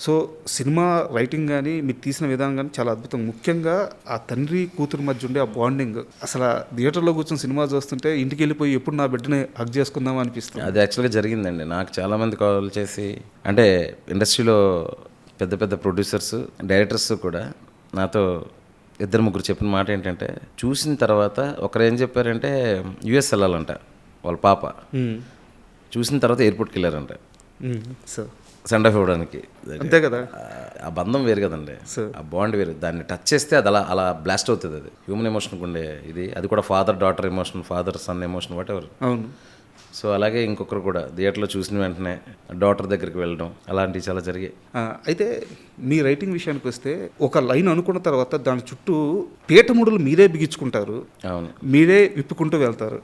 సో సినిమా రైటింగ్ కానీ మీరు తీసిన విధానం కానీ చాలా అద్భుతం. ముఖ్యంగా ఆ తండ్రి కూతురు మధ్య ఉండే ఆ బాండింగ్, అసలు థియేటర్లో కూర్చొని సినిమా చూస్తుంటే ఇంటికి వెళ్ళిపోయి ఎప్పుడు నా బిడ్డని హగ్ చేసుకుందామా అనిపిస్తుంది. అది యాక్చువల్గా జరిగిందండి. నాకు చాలామంది కాల్ చేసి, అంటే ఇండస్ట్రీలో పెద్ద పెద్ద ప్రొడ్యూసర్స్, డైరెక్టర్స్ కూడా నాతో 2-3 చెప్పిన మాట ఏంటంటే, చూసిన తర్వాత ఒకరు ఏం చెప్పారంటే యుఎస్ వెళ్ళాలంట వాళ్ళ పాప, చూసిన తర్వాత ఎయిర్పోర్ట్కి వెళ్ళారంట సార్ సెండ్ ఆఫ్ ఇవ్వడానికి. అంతే కదా, ఆ బంధం వేరు కదండి, ఆ బాండ్ వేరు. దాన్ని టచ్ చేస్తే అది అలా బ్లాస్ట్ అవుతుంది. అది హ్యూమన్ ఎమోషన్కి ఉండే ఇది, అది కూడా father daughter emotion, father son emotion, what ever. అవును. సో అలాగే ఇంకొకరు కూడా థియేటర్లో చూసిన వెంటనే డాటర్ దగ్గరికి వెళ్ళడం, అలాంటివి చాలా జరిగాయి. అయితే మీ రైటింగ్ విషయానికి వస్తే, ఒక లైన్ అనుకున్న తర్వాత దాని చుట్టూ పీఠముడులు మీరే బిగించుకుంటారు, అవును, మీరే విప్పుకుంటూ వెళ్తారు.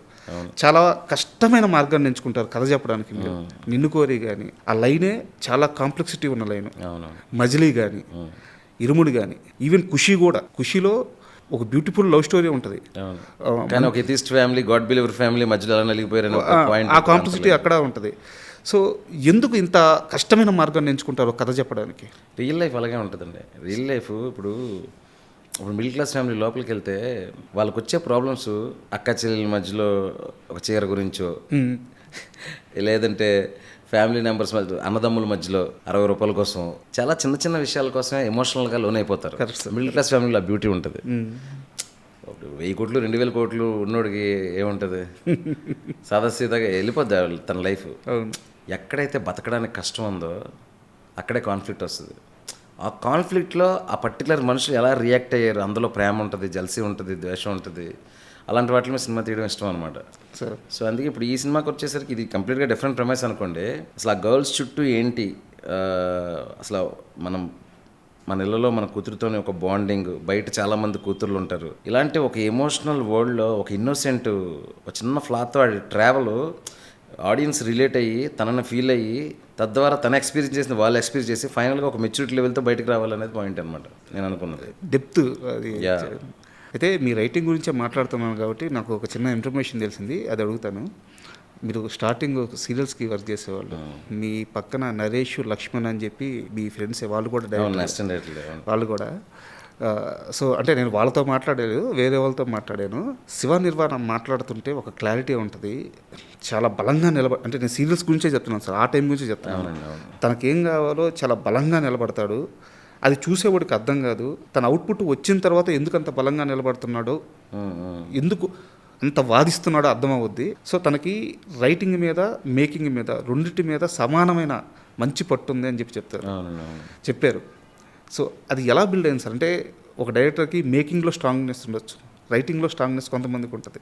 చాలా కష్టమైన మార్గాన్ని ఎంచుకుంటారు కథ చెప్పడానికి. నిన్ను కోరి కానీ ఆ లైనే చాలా కాంప్లెక్సిటీ ఉన్న లైన్. మజిలీ కానీ, ఇరుముడి కానీ, ఈవెన్ ఖుషి కూడా. ఖుషిలో ఒక బ్యూటిఫుల్ లవ్ స్టోరీ ఉంటుంది, కానీ ఒక atheist family, God believer family మధ్యలో అలా నలిగిపోయారు, ఆ కాంప్లెక్సిటీ అక్కడ ఉంటుంది. సో ఎందుకు ఇంత కష్టమైన మార్గాన్ని ఎంచుకుంటారు కథ చెప్పడానికి? రియల్ లైఫ్ అలాగే ఉంటుందండి. రియల్ లైఫ్ ఇప్పుడు మిడిల్ క్లాస్ ఫ్యామిలీ లోపలికి వెళ్తే వాళ్ళకి వచ్చే ప్రాబ్లమ్స్, అక్క చెల్లెల మధ్యలో ఒక చీర గురించో, లేదంటే ఫ్యామిలీ మెంబర్స్ మధ్య, అన్నదమ్ముల మధ్యలో 60 రూపాయల కోసం, చాలా చిన్న చిన్న విషయాల కోసమే ఎమోషనల్గా లోన్ అయిపోతారు. మిడిల్ క్లాస్ ఫ్యామిలీలో ఆ బ్యూటీ ఉంటుంది. 1000 కోట్లు 2000 కోట్లు ఉన్నోడికి ఏముంటుంది, సాదాసీదాగా వెళ్ళిపోద్ది తన లైఫ్. ఎక్కడైతే బతకడానికి కష్టం ఉందో అక్కడే కాన్ఫ్లిక్ట్ వస్తుంది. ఆ కాన్ఫ్లిక్ట్లో ఆ పర్టికులర్ మనుషులు ఎలా రియాక్ట్ అయ్యారు, అందులో ప్రేమ ఉంటుంది, జల్సీ ఉంటుంది, ద్వేషం ఉంటుంది, అలాంటి వాటి మీద సినిమా తీయడం ఇష్టం అనమాట. సార్ సో అందుకే ఇప్పుడు ఈ సినిమాకి వచ్చేసరికి ఇది కంప్లీట్గా డిఫరెంట్ ప్రెమైస్ అనుకోండి. అసలు ఆ గర్ల్స్ చుట్టూ ఏంటి, అసలు మన ఇళ్ళలో మన కూతురుతోనే ఒక బాండింగ్, బయట చాలామంది కూతుర్లు ఉంటారు, ఇలాంటి ఒక ఎమోషనల్ వరల్డ్లో ఒక ఇన్నోసెంట్ ఒక చిన్న ఫ్లాతో ట్రావెల్ ఆడియన్స్ రిలేట్ అయ్యి తనని ఫీల్ అయ్యి తద్వారా తన ఎక్స్పీరియన్స్ చేసిన వాళ్ళు ఎక్స్పీరియన్స్ చేసి ఫైనల్గా ఒక మెచ్యూరిటీ లెవెల్తో బయటకు రావాలనేది పాయింట్ అనమాట నేను అనుకున్నది. డెప్త్ అది. Yeah. అయితే మీ రైటింగ్ గురించే మాట్లాడుతున్నాను కాబట్టి నాకు ఒక చిన్న ఇన్ఫర్మేషన్ తెలిసింది, అది అడుగుతాను. మీరు స్టార్టింగ్ సీరియల్స్కి వర్క్ చేసేవాళ్ళు, మీ పక్కన నరేష్, లక్ష్మణ్ అని చెప్పి మీ ఫ్రెండ్స్ వాళ్ళు కూడా వాళ్ళు కూడా. సో అంటే నేను వాళ్ళతో మాట్లాడలేదు, వేరే వాళ్ళతో మాట్లాడాను. శివ నిర్వాణ మాట్లాడుతుంటే ఒక క్లారిటీ ఉంటుంది, చాలా బలంగా అంటే నేను సీరియల్స్ గురించే చెప్తున్నాను సార్, ఆ టైం గురించే చెప్తున్నాను. తనకేం కావాలో చాలా బలంగా నిలబడతాడు, అది చూసేవాడికి అర్థం కాదు. తన అవుట్పుట్ వచ్చిన తర్వాత ఎందుకు అంత బలంగా నిలబడుతున్నాడో, ఎందుకు అంత వాదిస్తున్నాడో అర్థమవుద్ది. సో తనకి రైటింగ్ మీద, మేకింగ్ మీద, రెండింటి మీద సమానమైన మంచి పట్టుంది అని చెప్పారు. సో అది ఎలా బిల్డ్ అయింది సార్? అంటే ఒక డైరెక్టర్కి మేకింగ్లో స్ట్రాంగ్నెస్ ఉండొచ్చు, రైటింగ్లో స్ట్రాంగ్నెస్ కొంతమందికి ఉంటుంది,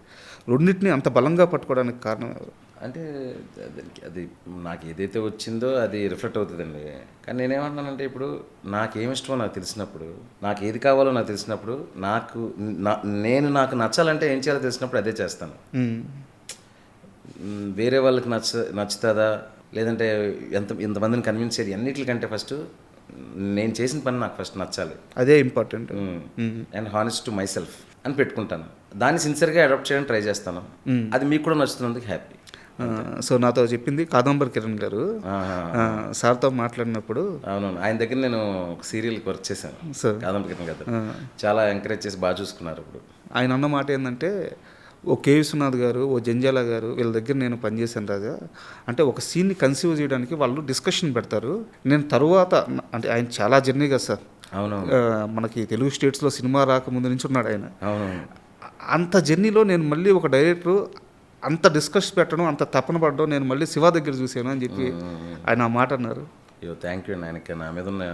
రెండింటిని అంత బలంగా పట్టుకోవడానికి కారణం ఎవరు? అంటే అది నాకు ఏదైతే వచ్చిందో అది రిఫ్లెక్ట్ అవుతుందండి. కానీ నేనేమంటున్నానంటే, ఇప్పుడు నాకేమి ఇష్టమో నాకు తెలిసినప్పుడు, నాకు ఏది కావాలో నాకు తెలిసినప్పుడు, నాకు నచ్చాలంటే ఏం చేయాలో తెలిసినప్పుడు అదే చేస్తాను. వేరే వాళ్ళకి నచ్చుతుందా లేదంటే ఎంతమందిని కన్విన్స్ చేయాలి అన్నిటికంటే ఫస్ట్ నేను చేసిన పని నాకు ఫస్ట్ నచ్చాలి, అదే important. And honest to my self అని పెట్టుకుంటాను, దాన్ని సిన్సియర్గా అడాప్ట్ చేయడానికి ట్రై చేస్తాను. అది మీకు కూడా నచ్చుతున్నందుకు హ్యాపీ. సో నాతో చెప్పింది కాదంబరి కిరణ్ గారు, సార్తో మాట్లాడినప్పుడు. అవునవును, ఆయన దగ్గర నేను ఒక సీరియల్కి వర్క్ చేశాను, కాదంబరి కిరణ్ గారు చాలా ఎంకరేజ్ చేసి బాగా చూసుకున్నారు. ఇప్పుడు ఆయన అన్న మాట ఏంటంటే, ఓ కే విశ్వనాథ్ గారు, ఓ జంజాల గారు, వీళ్ళ దగ్గర నేను పనిచేశాను రాజా, అంటే ఒక సీన్ని కన్సీవ్ చేయడానికి వాళ్ళు డిస్కషన్ పెడతారు. నేను తరువాత అంటే ఆయన చాలా జర్నీ కదా సార్, అవును, మనకి తెలుగు స్టేట్స్లో సినిమా రాకముందు నుంచి ఉన్నాడు ఆయన. అవునవును, అంత జర్నీలో నేను మళ్ళీ ఒక డైరెక్టర్ అంత డిస్కస్ పెట్టడం, అంత తపన పడడం నేను మళ్ళీ శివ దగ్గర చూశాను అని చెప్పి ఆయన ఆ మాట అన్నారు. అయ్యో థ్యాంక్ యూ అండి. ఆయనకి నా మీద ఉన్న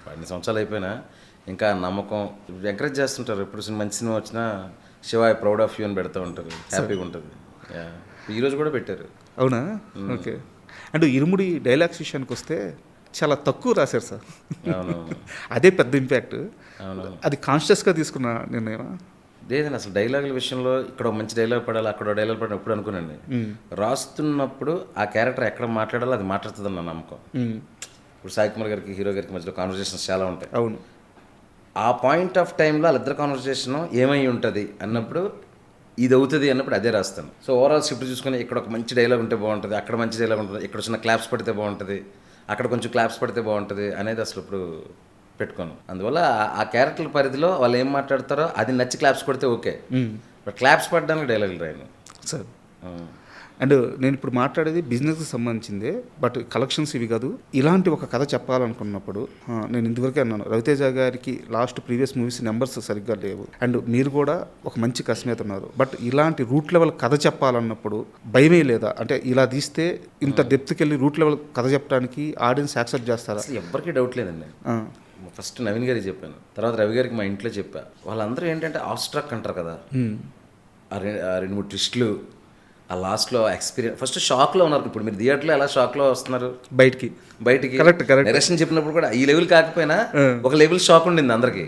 10 సంవత్సరాలు అయిపోయినా ఇంకా నమ్మకం, ఎంకరేజ్ చేస్తుంటారు. ఎప్పుడు మంచి సినిమా వచ్చినా Shiva I proud of you అని పెడతా ఉంటారు, హ్యాపీగా ఉంటుంది. ఈరోజు కూడా పెట్టారు. అవునా? ఓకే. అండ్ ఇరుముడి డైలాగ్స్ విషయానికి వస్తే చాలా తక్కువ రాశారు సార్. అదే పెద్ద ఇంపాక్ట్. అది కాన్షియస్గా తీసుకున్న నిర్ణయం లేదండి. అసలు డైలాగుల విషయంలో ఇక్కడ మంచి డైలాగ్ పడాలి, అక్కడ డైలాగ్ పడాలి ఎప్పుడు అనుకున్నాను. రాస్తున్నప్పుడు ఆ క్యారెక్టర్ ఎక్కడ మాట్లాడాలో అది మాట్లాడుతుంది అన్న నమ్మకం. ఇప్పుడు సాయి కుమార్ గారికి, హీరో గారికి మధ్యలో కాన్వర్జేషన్స్ చాలా ఉంటాయి. అవును, ఆ పాయింట్ ఆఫ్ టైంలో వాళ్ళిద్దరు కాన్వర్జేషన్ ఏమై ఉంటుంది అన్నప్పుడు, ఇది అవుతుంది అన్నప్పుడు అదే రాస్తాను. సో ఓవరాల్ స్క్రిప్ట్ చూసుకొని ఇక్కడ ఒక మంచి డైలాగ్ ఉంటే బాగుంటుంది, అక్కడ మంచి డైలాగ్ ఉంటుంది, ఇక్కడ చిన్న క్లాప్స్ పడితే బాగుంటుంది, అక్కడ కొంచెం క్లాప్స్ పడితే బాగుంటుంది అనేది అసలు ఇప్పుడు పెట్టుకోను. అందువల్ల ఆ క్యారెక్టర్ పరిధిలో వాళ్ళు ఏం మాట్లాడతారో అది నచ్చి క్లాప్స్ కొడితే ఓకే, బట్ క్లాప్స్ పడడానికి డైలాగులు రాయను సార్. అండ్ నేను ఇప్పుడు మాట్లాడేది బిజినెస్కి సంబంధించిందే, బట్ కలెక్షన్స్ ఇవి కాదు. ఇలాంటి ఒక కథ చెప్పాలనుకున్నప్పుడు నేను ఇంతవరకే అన్నాను, రవితేజ గారికి లాస్ట్ ప్రీవియస్ మూవీస్ నెంబర్స్ సరిగ్గా లేవు, అండ్ మీరు కూడా ఒక మంచి కస్మేత ఉన్నారు. బట్ ఇలాంటి రూట్ లెవెల్ కథ చెప్పాలన్నప్పుడు భయమే లేదా? అంటే ఇలా తీస్తే ఇంత డెప్త్కి వెళ్ళి రూట్ లెవెల్ కథ చెప్పడానికి ఆడియన్స్ యాక్సెప్ట్ చేస్తారా? ఎవరికి డౌట్ లేదండి. ఫస్ట్ నవీన్ గారికి చెప్పాను, తర్వాత రవి గారికి మా ఇంట్లో చెప్పా. వాళ్ళందరూ ఏంటంటే ఆబ్స్ట్రాక్ట్ అంటారు కదా, ఆ 2-3 ట్విస్టులు, ఆ లాస్ట్లో ఎక్స్పీరియన్స్, ఫస్ట్ షాక్లో ఉన్నారు. ఇప్పుడు మీరు థియేటర్లో ఎలా షాక్లో వస్తున్నారు బయటికి కరెక్ట్ డైరెక్షన్ చెప్పినప్పుడు కూడా ఈ లెవెల్ కాకపోయినా ఒక లెవెల్ షాక్ ఉండింది అందరికి.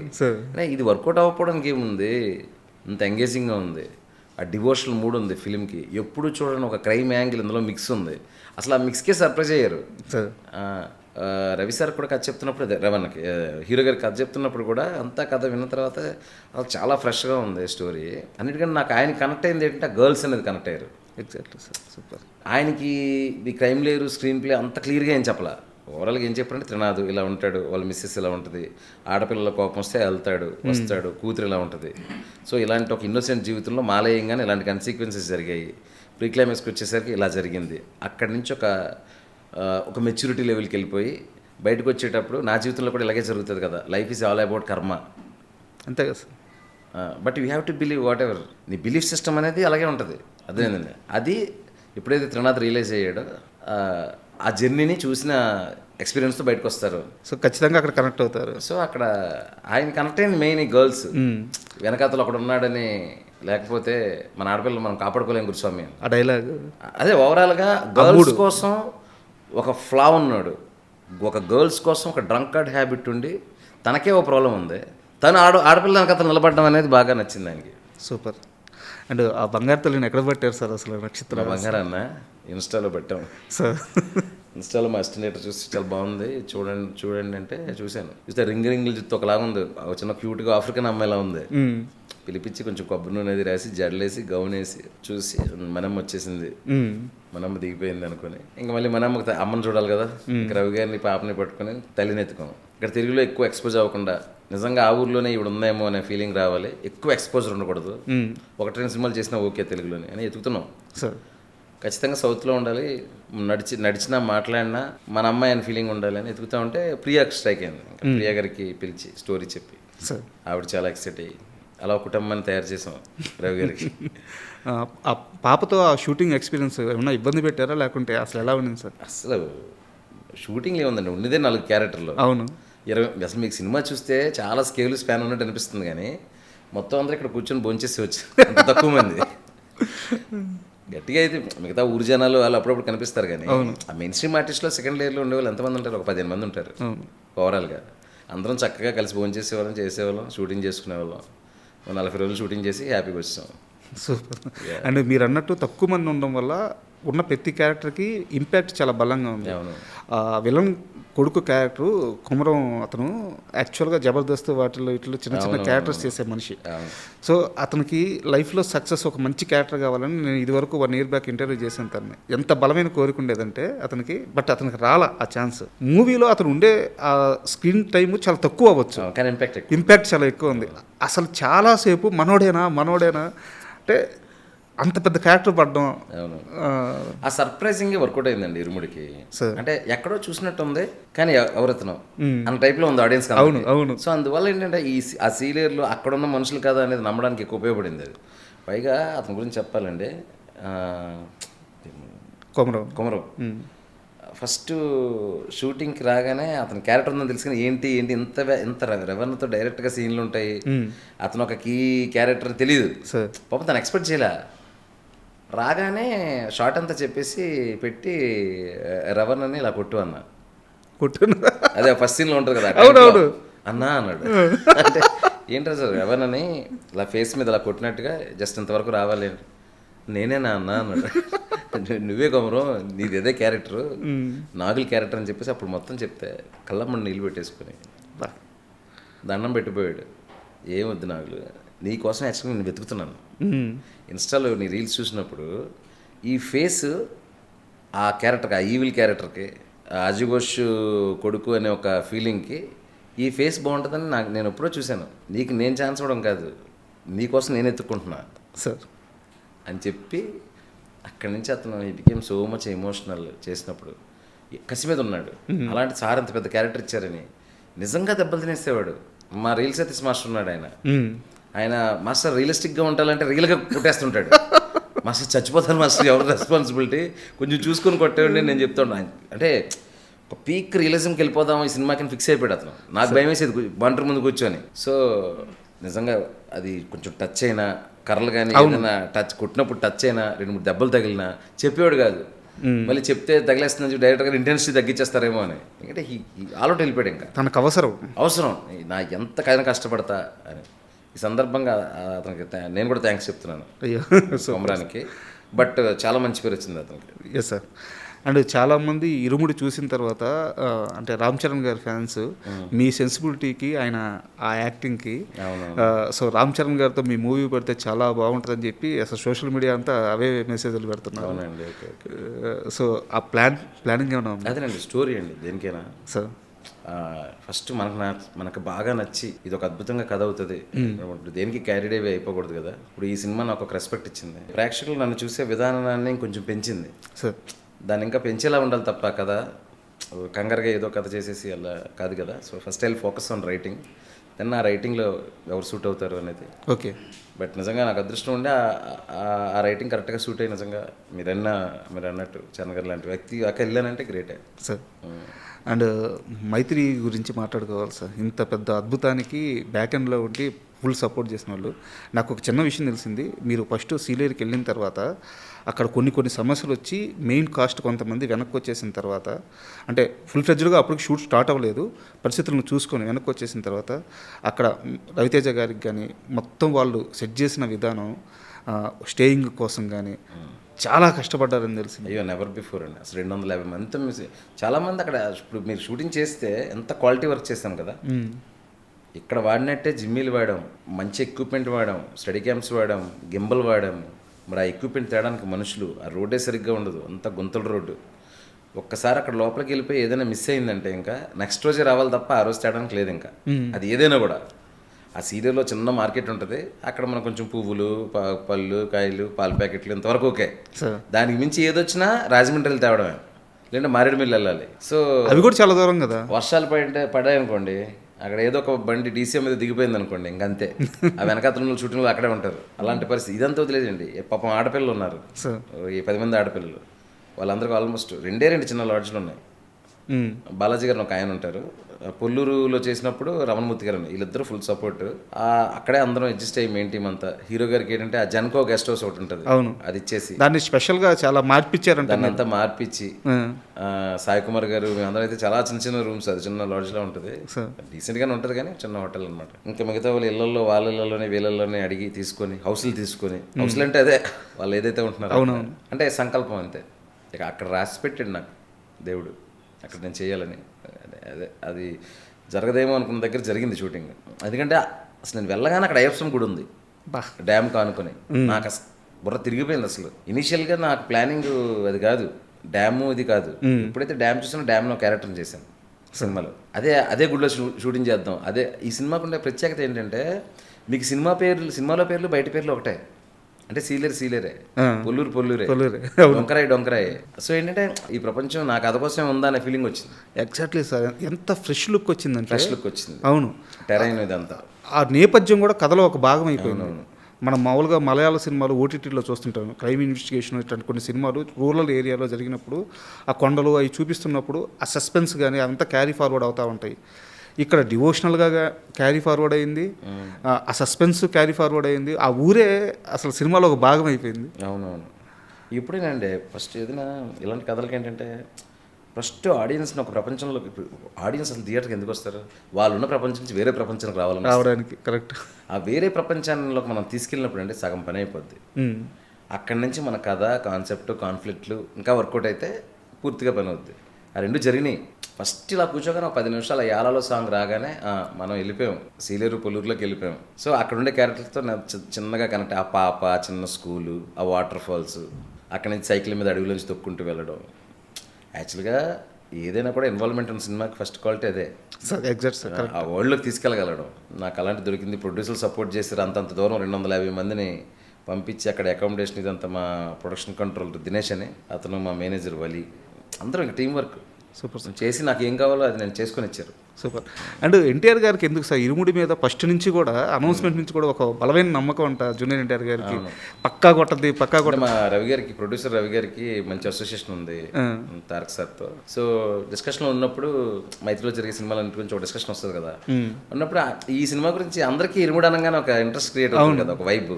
ఇది వర్కౌట్ అవ్వకపోవడానికి ఏముంది, ఇంత ఎంగేజింగ్గా ఉంది, ఆ డివోషనల్ మూడ్ ఉంది ఫిలింకి, ఎప్పుడు చూడండి ఒక క్రైమ్ యాంగిల్ ఇందులో మిక్స్ ఉంది. అసలు ఆ మిక్స్కే సర్ప్రైజ్ అయ్యారు. రవి సార్ కూడా కథ చెప్తున్నప్పుడు, అదే రవణకి హీరో గారికి కథ చెప్తున్నప్పుడు కూడా అంతా కథ విన్న తర్వాత చాలా ఫ్రెష్గా ఉంది స్టోరీ. అన్నిటికంటే నాకు ఆయన కనెక్ట్ అయింది ఏంటంటే గర్ల్స్ అనేది కనెక్ట్ అయ్యారు. Exactly sir, super. ఆయనకి ఈ క్రైమ్ లేరు, స్క్రీన్ ప్లే అంత క్లియర్గా ఏం చెప్పాల. ఓవరాల్గా ఏం చెప్పారంటే, త్రినాథ్ ఇలా ఉంటాడు, వాళ్ళ మిస్సెస్ ఇలా ఉంటుంది, ఆడపిల్లల కోపం వస్తే వెళ్తాడు వస్తాడు, కూతురు ఇలా ఉంటుంది. సో ఇలాంటి ఒక ఇన్నోసెంట్ జీవితంలో మాలయంగానే ఇలాంటి కన్సిక్వెన్సెస్ జరిగాయి. ప్రీ క్లైమాక్స్కి వచ్చేసరికి ఇలా జరిగింది. అక్కడి నుంచి ఒక మెచ్యూరిటీ లెవెల్కి వెళ్ళిపోయి బయటకు వచ్చేటప్పుడు నా జీవితంలో కూడా ఇలాగే జరుగుతుంది కదా, లైఫ్ ఈజ్ ఆల్ అబౌట్ కర్మ, అంతే కదా sir. But you have to believe what ever, నీ బిలీఫ్ సిస్టమ్ అనేది అలాగే ఉంటుంది. అదేనండి, అది ఎప్పుడైతే త్రినాథ్ రియలైజ్ అయ్యాడో, ఆ జర్నీని చూసిన ఎక్స్పీరియన్స్తో బయటకు వస్తారు. సో ఖచ్చితంగా అక్కడ కనెక్ట్ అవుతారు. సో అక్కడ ఆయన కనెక్ట్ అయింది మెయిన్ ఈ గర్ల్స్. వెనకాతలు ఒకడు ఉన్నాడని, లేకపోతే మన ఆడపిల్లలు మనం కాపాడుకోలేం గురుస్వామి. ఆ డైలాగ్ అదే ఓవరాల్గా గర్ల్స్ కోసం ఒక ఫ్లా ఉన్నాడు, ఒక గర్ల్స్ కోసం ఒక డ్రంకర్డ్ హ్యాబిట్ ఉండి తనకే ఒక ప్రాబ్లం ఉంది, తను ఆడపిల్ల వెనకాతలు నిలబడడం అనేది బాగా నచ్చింది ఆయనకి. సూపర్. అండ్ ఆ బంగారు తల్లిని ఎక్కడ పట్టారు సార్ అసలు నక్షత్ర? బంగారన్న ఇన్స్టాలో పెట్టాం సార్. ఇన్స్టాలో మా అసిస్టెంట్ చూసి చాలా బాగుంది చూడండి అంటే చూశాను. చూస్తే రింగులు జుత్తు ఒకలాగా ఉంది, ఒక చిన్న క్యూట్గా ఆఫ్రికన్ అమ్మాయిలా ఉంది. పిలిపించి కొంచెం కొబ్బరి నూనె అది రాసి జడలేసి గౌన్ వేసి చూసి మనమ్మ వచ్చేసింది, మనమ్మ దిగిపోయింది అనుకుని ఇంకా మళ్ళీ మనమ్మ అమ్మని చూడాలి కదా, ఇంకా రవి గారిని పాపని పట్టుకుని తల్లిని ఎత్తుకోం. ఇక్కడ తెలుగులో ఎక్కువ ఎక్స్పోజ్ అవ్వకుండా నిజంగా ఆ ఊర్లోనే ఇవి ఉందేమో అనే ఫీలింగ్ రావాలి, ఎక్కువ ఎక్స్పోజర్ ఉండకూడదు. ఒకటి రెండు సినిమాలు చేసినా ఓకే తెలుగులోనే అని ఎత్తుకుతున్నాం సార్. ఖచ్చితంగా సౌత్లో ఉండాలి, నడిచినా మాట్లాడినా మన అమ్మాయి అని ఫీలింగ్ ఉండాలి అని ఎత్తుకుతా ఉంటే ప్రియాకి స్ట్రైక్ అయింది. ప్రియా గారికి పిలిచి స్టోరీ చెప్పి ఆవిడ చాలా ఎక్సైట్ అయ్యి అలా ఒక కుటుంబాన్ని తయారు చేసాం రవి గారికి. ఆ పాపతో ఆ షూటింగ్ ఎక్స్పీరియన్స్ ఏమన్నా ఇబ్బంది పెట్టారా లేకుంటే అసలు ఎలా ఉండింది సార్? అసలు షూటింగ్లో ఏముందండి, ఉన్నదే 4 క్యారెక్టర్లు. అవును. అసలు మీకు సినిమా చూస్తే చాలా స్కేల్ స్పాన్ ఉన్నట్టు అనిపిస్తుంది, కానీ మొత్తం అందరూ ఇక్కడ కూర్చొని భోంచేసి వచ్చి అంత తక్కువ మంది. గట్టిగా అయితే మిగతా ఊరు జనాలు వాళ్ళు అప్పుడప్పుడు కనిపిస్తారు, కానీ ఆ మెయిన్ స్ట్రీమ్ ఆర్టిస్ట్లో సెకండ్ లేయర్లో ఉండేవాళ్ళు ఎంతమంది ఉంటారు? ఒక 15 మంది ఉంటారు ఓవరాల్గా. అందరం చక్కగా కలిసి భోంచేసేవాళ్ళం, చేసేవాళ్ళం, షూటింగ్ చేసుకునేవాళ్ళం. 40 రోజులు షూటింగ్ చేసి హ్యాపీగా వచ్చాం. సూపర్. అండ్ మీరు అన్నట్టు తక్కువ మంది ఉండడం వల్ల ఉన్న ప్రతి క్యారెక్టర్కి ఇంపాక్ట్ చాలా బలంగా ఉంది. విలన్ కొడుకు క్యారెక్టరు కుమరం, అతను యాక్చువల్గా జబర్దస్త్ వాటిల్లో ఇట్లా చిన్న చిన్న క్యారెక్టర్స్ చేసే మనిషి. సో అతనికి లైఫ్లో సక్సెస్ ఒక మంచి క్యారెక్టర్ కావాలని నేను ఇదివరకు 1 year బ్యాక్ ఇంటర్వ్యూ చేశాను తనని. ఎంత బలమైన కోరిక ఉండేదంటే అతనికి, బట్ అతనికి రాలా ఆ ఛాన్స్. మూవీలో అతను ఉండే ఆ స్క్రీన్ టైం చాలా తక్కువ అవ్వచ్చు, కానీ ఇంపాక్ట్ చాలా ఎక్కువ ఉంది. అసలు చాలాసేపు మనోడేనా అంటే అంత పెద్ద క్యారెక్టర్ పడడం. ఆ సర్ప్రైజింగ్ వర్కౌట్ అయిందండి ఇరుముడికి. అంటే ఎక్కడో చూసినట్టు ఉంది కానీ ఎవరెత్తనం అన్న టైప్లో ఉంది ఆడియన్స్. అవును. సో అందువల్ల ఏంటంటే ఆ సీనియర్లు అక్కడ ఉన్న మనుషులు కదా అనేది నమ్మడానికి ఎక్కువ ఉపయోగపడింది అది. పైగా అతని గురించి చెప్పాలండి, కొమరం ఫస్ట్ షూటింగ్కి రాగానే అతని క్యారెక్టర్ ఉందని తెలుసుకుని ఏంటి ఇంత రెవెన్యూతో డైరెక్ట్గా సీన్లు ఉంటాయి, అతను ఒక కీ క్యారెక్టర్ తెలియదు పాపం, తను ఎక్స్పెక్ట్ చేయలే. రాగానే షార్ట్ అంతా చెప్పేసి పెట్టి రవణ్ అని ఇలా కొట్టు అదే ఫస్ట్ సీన్లో ఉంటుంది కదా, అన్నా అన్నాడు. అంటే ఏంటో సార్ రవణ్ అని ఇలా ఫేస్ మీద ఇలా కొట్టినట్టుగా జస్ట్ ఇంతవరకు రావాలి, నేనేనా అన్నా అన్నాడు. నువ్వే కొమరం, నీది అదే క్యారెక్టరు, నాగుల్ క్యారెక్టర్ అని చెప్పేసి అప్పుడు మొత్తం చెప్తే కళ్ళమ్మని నీళ్ళు పెట్టేసుకుని దండం పెట్టిపోయాడు. ఏమొద్దు నాగులు, నీ కోసం యాక్చువల్గా నేను వెతుకుతున్నాను. ఇన్స్టాలో నీ రీల్స్ చూసినప్పుడు ఈ ఫేస్ ఆ క్యారెక్టర్కి, ఆ ఈవిల్ క్యారెక్టర్కి, అజుఘోష్ కొడుకు అనే ఒక ఫీలింగ్కి ఈ ఫేస్ బాగుంటుందని నేను ఎప్పుడో చూశాను. నీకు నేను ఛాన్స్ ఇవ్వడం కాదు, నీకోసం నేను ఎత్తుక్కుంటున్నా సార్ అని చెప్పి అక్కడి నుంచి అతను he became so much emotional. చేసినప్పుడు కసి మీద ఉన్నాడు. అలాంటి సార్ అంత పెద్ద క్యారెక్టర్ ఇచ్చారని నిజంగా దెబ్బలు తినేసేవాడు. మా రీల్స్ అయితే మాస్టర్ ఉన్నాడు ఆయన మాస్టర్ రియలిస్టిక్గా ఉండాలంటే రియల్గా కొట్టేస్తుంటాడు. మాస్టర్ చచ్చిపోతాను మాస్టర్, ఎవరు రెస్పాన్సిబిలిటీ, కొంచెం చూసుకొని కొట్టేవాడి నేను చెప్తాను. అంటే ఒక పీక్ రియలిజంకి వెళ్ళిపోదాం ఈ సినిమాకి ఫిక్స్ అయిపోయాడు అతను. నాకు భయం వేసేది బంటర్ ముందు కూర్చొని. సో నిజంగా అది కొంచెం టచ్ అయినా, కర్రలు కానీ ఏదైనా కొట్టినప్పుడు టచ్ అయినా, 2-3 దెబ్బలు తగిలినా చెప్పేవాడు కాదు. మళ్ళీ చెప్తే తగిలేస్తుందని డైరెక్ట్గా ఇంటెన్సిటీ తగ్గించేస్తారేమో అని. ఎందుకంటే ఆలోట్ వెళ్ళిపోయాడు. ఇంకా తనకు అవసరం నా ఎంత కష్టపడతా అని. ఈ సందర్భంగా అతనికి నేను కూడా థ్యాంక్స్ చెప్తున్నాను కొమరానికి. బట్ చాలా మంచి పేరు వచ్చింది అతనికి. Yes sir. అండ్ చాలామంది ఇరుముడి చూసిన తర్వాత అంటే రామ్ చరణ్ గారి ఫ్యాన్స్ మీ సెన్సిబిలిటీకి, ఆయన ఆ యాక్టింగ్కి, సో రామ్ చరణ్ గారితో మీ మూవీ పెడితే చాలా బాగుంటుందని చెప్పి అసలు సోషల్ మీడియా అంతా అవే మెసేజ్లు పెడుతున్నారు. సో ఆ ప్లానింగ్ ఏమైనా ఉంది? అదేనండి స్టోరీ అండి దేనికైనా సార్. ఫస్ట్ మనకు బాగా నచ్చి ఇది ఒక అద్భుతంగా కథ అవుతుంది, దేనికి క్యారీడ్ అవి అయిపోకూడదు కదా. ఇప్పుడు ఈ సినిమా నాకు ఒక రెస్పెక్ట్ ఇచ్చింది, ప్రేక్షకులు నన్ను చూసే విధానాన్ని కొంచెం పెంచింది సార్. దాన్ని ఇంకా పెంచేలా ఉండాలి తప్ప కదా కంగారుగా ఏదో కథ చేసేసి అలా కాదు కదా. So first I focus on writing, then ఆ రైటింగ్లో ఎవరు సూట్ అవుతారు అనేది. ఓకే. బట్ నిజంగా నాకు అదృష్టం ఉండి ఆ రైటింగ్ కరెక్ట్గా సూట్ అయ్యి నిజంగా మీరు అన్నట్టు చరణ్ గారు లాంటి వ్యక్తి అక్కడ వెళ్ళానంటే గ్రేటే సార్. అండ్ మైత్రి గురించి మాట్లాడుకోవాలి సార్. ఇంత పెద్ద అద్భుతానికి బ్యాక్ ఎండ్లో ఉండి ఫుల్ సపోర్ట్ చేసిన వాళ్ళు. నాకు ఒక చిన్న విషయం తెలిసింది, మీరు ఫస్ట్ సీలేరుకి వెళ్ళిన తర్వాత అక్కడ కొన్ని సమస్యలు వచ్చి మెయిన్ కాస్ట్ కొంతమంది వెనక్కి వచ్చేసిన తర్వాత, అంటే ఫుల్ ఫ్లెడ్జ్డ్గా అప్పటికి షూట్ స్టార్ట్ అవ్వలేదు, పరిస్థితులను చూసుకొని వెనక్కి వచ్చేసిన తర్వాత అక్కడ రవితేజ గారికి కానీ మొత్తం వాళ్ళు సెట్ చేసిన విధానం, స్టేయింగ్ కోసం కానీ చాలా కష్టపడ్డారని తెలిసింది. అయ్యో నెవర్ బిఫోర్ అండి. అసలు 250 మంది చాలామంది అక్కడ ఇప్పుడు మీరు షూటింగ్ చేస్తే ఎంత క్వాలిటీ వర్క్ చేస్తాం కదా. ఇక్కడ వాడినట్టే జిమ్మీలు వాడాం, మంచి ఎక్విప్మెంట్ వాడాం, స్టడీ క్యాంప్స్ వాడాం, గింబల్ వాడాము. మరి ఆ ఎక్విప్మెంట్ తేడానికి మనుషులు, ఆ రోడ్డే సరిగ్గా ఉండదు, అంత గుంతల రోడ్డు. ఒక్కసారి అక్కడ లోపలికి వెళ్ళిపోయి ఏదైనా మిస్ అయిందంటే ఇంకా నెక్స్ట్ రోజే రావాలి తప్ప ఆ రోజు తేడానికి లేదు ఇంకా. అది ఏదైనా కూడా ఆ సీరియల్లో చిన్న మార్కెట్ ఉంటుంది, అక్కడ మనం కొంచెం పువ్వులు, పళ్ళు, కాయలు, పాల ప్యాకెట్లు ఇంతవరకు ఓకే. దానికి మించి ఏదొచ్చినా రాజమండ్రి వెళ్ళి తేవడమే, లేదంటే మారేడుమిల్లి వెళ్ళాలి. సో అవి కూడా చాలా దూరం కదా. వర్షాలు పడాయనుకోండి, అక్కడ ఏదో ఒక బండి డీసీఎం మీద దిగిపోయింది అనుకోండి, ఇంకంతే. ఆ వెనకాతల షూటింగ్లో అక్కడే ఉంటారు. అలాంటి పరిస్థితి ఇదంతా వదిలేదండి. పాపం ఆడపిల్లలు ఉన్నారు, ఈ 10 మంది ఆడపిల్లలు. వాళ్ళందరికీ ఆల్మోస్ట్ 2 చిన్న లాడ్జ్లు ఉన్నాయి. బాలాజీ గారు ఒక ఆయన ఉంటారు, పొల్లూరులో చేసినప్పుడు రమణమూర్తి గారు, వీళ్ళిద్దరూ ఫుల్ సపోర్ట్. అక్కడే అందరం అడ్జస్ట్ అయ్యి మెయిన్ టీం అంతా. హీరో గారికి ఏంటంటే ఆ జన్కో గెస్ట్ హౌస్ ఒకటి ఉంటుంది, అవును, అది ఇచ్చేసి దాన్ని స్పెషల్గా చాలా మార్పిచ్చారు. దాన్ని అంతా మార్పిచ్చి సాయి కుమార్ గారు మేమందరం అయితే చాలా చిన్న రూమ్స్, అది చిన్న లాడ్జ్లో ఉంటుంది, డీసెంట్గానే ఉంటుంది కానీ చిన్న హోటల్ అనమాట. ఇంకా మిగతా వాళ్ళు ఇళ్లలో వాళ్ళ ఇళ్లలోనే వీళ్ళల్లోనే అడిగి తీసుకొని హౌస్లు హౌస్లు అంటే అదే వాళ్ళు ఏదైతే ఉంటున్నారో అంటే సంకల్పం అంతే. ఇక అక్కడ రాసి పెట్టాడు నాకు దేవుడు, అక్కడ నేను చేయాలని. అదే అది జరగదేమో అనుకున్న దగ్గర జరిగింది షూటింగ్. ఎందుకంటే అసలు నేను వెళ్ళగానే అక్కడ అయ్యప్ప గుడి ఉంది డ్యామ్ కానుకొని. నాకు అసలు బుర్ర తిరిగిపోయింది. అసలు ఇనీషియల్గా నాకు ప్లానింగ్ అది కాదు, డ్యాము ఇది కాదు. ఎప్పుడైతే డ్యామ్ చూసానో డ్యామ్లో క్యారెక్టర్ చేశాను సినిమాలో. అదే గుడిలో షూటింగ్ చేద్దాం. అదే ఈ సినిమాకు ఉండే ప్రత్యేకత ఏంటంటే మీకు సినిమాలో పేర్లు బయట పేర్లు ఒకటే, అంటే సీలేరే, పొల్లూరే, డొంకరాయ్. సో ఏంటంటే ఈ ప్రపంచం నా కథ కోసం ఉందా అనే ఫీలింగ్ వచ్చింది. Exactly sir. ఎంత ఫ్రెష్ లుక్ వచ్చిందంటే, ఫ్రెష్ లుక్ వచ్చింది. అవును, టెరైన్ ఇదంతా ఆ నేపథ్యం కూడా కథలో ఒక భాగం అయిపోయింది. మనం మామూలుగా మలయాళ సినిమాలు ఓటీటీలో చూస్తుంటాం, క్రైమ్ ఇన్వెస్టిగేషన్ ఇట్లాంటి కొన్ని సినిమాలు రూరల్ ఏరియాలో జరిగినప్పుడు ఆ కొండలు అవి చూపిస్తున్నప్పుడు ఆ సస్పెన్స్ కానీ అవంతా క్యారీ ఫార్వర్డ్ అవుతూ ఉంటాయి. ఇక్కడ డివోషనల్గా క్యారీ ఫార్వర్డ్ అయింది, ఆ సస్పెన్స్ క్యారీ ఫార్వర్డ్ అయింది, ఆ ఊరే అసలు సినిమాలో ఒక భాగం అయిపోయింది. అవునవును. ఇప్పుడేనండి ఫస్ట్ ఏదైనా ఇలాంటి కథలకి ఏంటంటే ఫస్ట్ ఆడియన్స్ని ఒక ప్రపంచంలో, ఆడియన్స్ అసలు థియేటర్కి ఎందుకు వస్తారు? వాళ్ళు ఉన్న ప్రపంచం నుంచి వేరే ప్రపంచానికి రావడానికి. కరెక్ట్. ఆ వేరే ప్రపంచానికి మనం తీసుకెళ్ళినప్పుడు అంటే సగం పని అయిపోద్ది. అక్కడి నుంచి మన కథ, కాన్సెప్ట్, కాన్ఫ్లిక్ట్లు ఇంకా వర్కౌట్ అయితే పూర్తిగా పని అవుద్ది. ఆ రెండు జరిగినాయి. ఫస్ట్ ఇలా కూర్చోగానే ఒక 10 నిమిషాలు యాలలో సాంగ్ రాగానే మనం వెళ్ళిపోయాం, సీలేరు పొల్లూరులోకి వెళ్ళిపోయాం. సో అక్కడ ఉండే క్యారెక్టర్తో చిన్నగా కనెక్ట్. ఆ పాప, చిన్న స్కూలు, ఆ వాటర్ ఫాల్స్, అక్కడి నుంచి సైకిల్ మీద అడవిలోంచి తొక్కుంటూ వెళ్ళడం. యాక్చువల్గా ఏదైనా కూడా ఇన్వాల్వ్మెంట్ ఉన్న సినిమాకి ఫస్ట్ క్వాలిటీ అదే సార్. Exact sir. ఆ వరల్డ్లోకి తీసుకెళ్ళగలడం. నాకు అలాంటి దొరికింది. ప్రొడ్యూసర్లు సపోర్ట్ చేశారు. అంతంత దూరం 250 మందిని పంపించి అక్కడ అకామిడేషన్ ఇదంతా మా ప్రొడక్షన్ కంట్రోల్ దినేష్ అని, అతను మా మేనేజర్ వలి, అందరం ఇంకా టీం వర్క్ సూపర్ చేసి నాకు ఏం కావాలో అది నేను చేసుకొని ఇచ్చారు. సూపర్. అండ్ ఎన్టీఆర్ గారికి ఎందుకు సార్ ఇరుముడి మీద ఫస్ట్ నుంచి కూడా అనౌన్స్మెంట్ నుంచి కూడా ఒక బలమైన నమ్మకం అంట జూనియర్ ఎన్టీఆర్ గారికి, పక్కా కొట్టది. మా రవి గారికి, ప్రొడ్యూసర్ రవి గారికి మంచి అసోసియేషన్ ఉంది తారక్ సార్తో. సో డిస్కషన్లో ఉన్నప్పుడు మైత్రిలో జరిగే సినిమాల గురించి ఒక డిస్కషన్ వస్తుంది కదా, ఉన్నప్పుడు ఈ సినిమా గురించి అందరికీ ఇరుముడి అనగానే ఒక ఇంట్రెస్ట్ క్రియేట్ అవుతుంది కదా, ఒక వైబ్.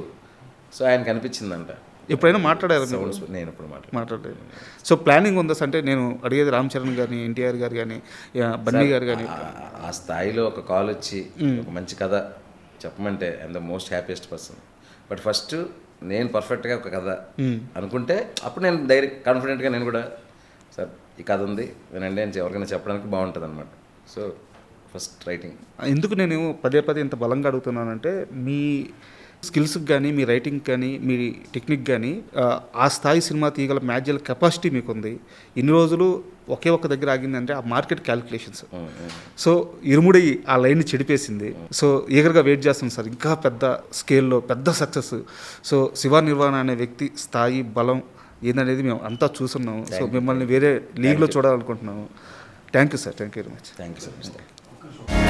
సో ఆయనకు అనిపించిందంట. ఎప్పుడైనా మాట్లాడారు? నేను ఎప్పుడు మాట్లాడలేదు. సో ప్లానింగ్ ఉందా అంటే నేను అడిగేది రామ్ చరణ్ గారిని, ఎన్టీఆర్ గారు కానీ, బన్నీ గారు కానీ, ఆ స్థాయిలో ఒక కాల్ వచ్చి ఒక మంచి కథ చెప్పమంటే I'm the most happiest person. But first నేను పర్ఫెక్ట్గా ఒక కథ అనుకుంటే అప్పుడు నేను కాన్ఫిడెంట్గా నేను కూడా సార్ ఈ కథ ఉంది వినండి అని ఎవరికైనా చెప్పడానికి బాగుంటుంది అనమాట. So first writing. ఎందుకు నేను పదే ఇంత బలంగా అడుగుతున్నానంటే మీ స్కిల్స్కి కానీ, మీ రైటింగ్ కానీ, మీ టెక్నిక్ కానీ ఆ స్థాయి సినిమా తీయగల మ్యాజికల్ కెపాసిటీ మీకుంది. ఇన్ని రోజులు ఒకే ఒక్క దగ్గర ఆగిందంటే ఆ మార్కెట్ క్యాలిక్యులేషన్స్. సో ఇరుముడి ఆ లైన్ని చెడిపేసింది. సో ఈగర్గా వెయిట్ చేస్తుంది సార్ ఇంకా పెద్ద స్కేల్లో పెద్ద సక్సెస్. సో శివ నిర్వాణ అనే వ్యక్తి స్థాయి, బలం ఏందనేది మేము అంతా చూస్తున్నాము. సో మిమ్మల్ని వేరే లీగ్లో చూడాలనుకుంటున్నాము. Thank you sir. Thank you very much. Thank you sir.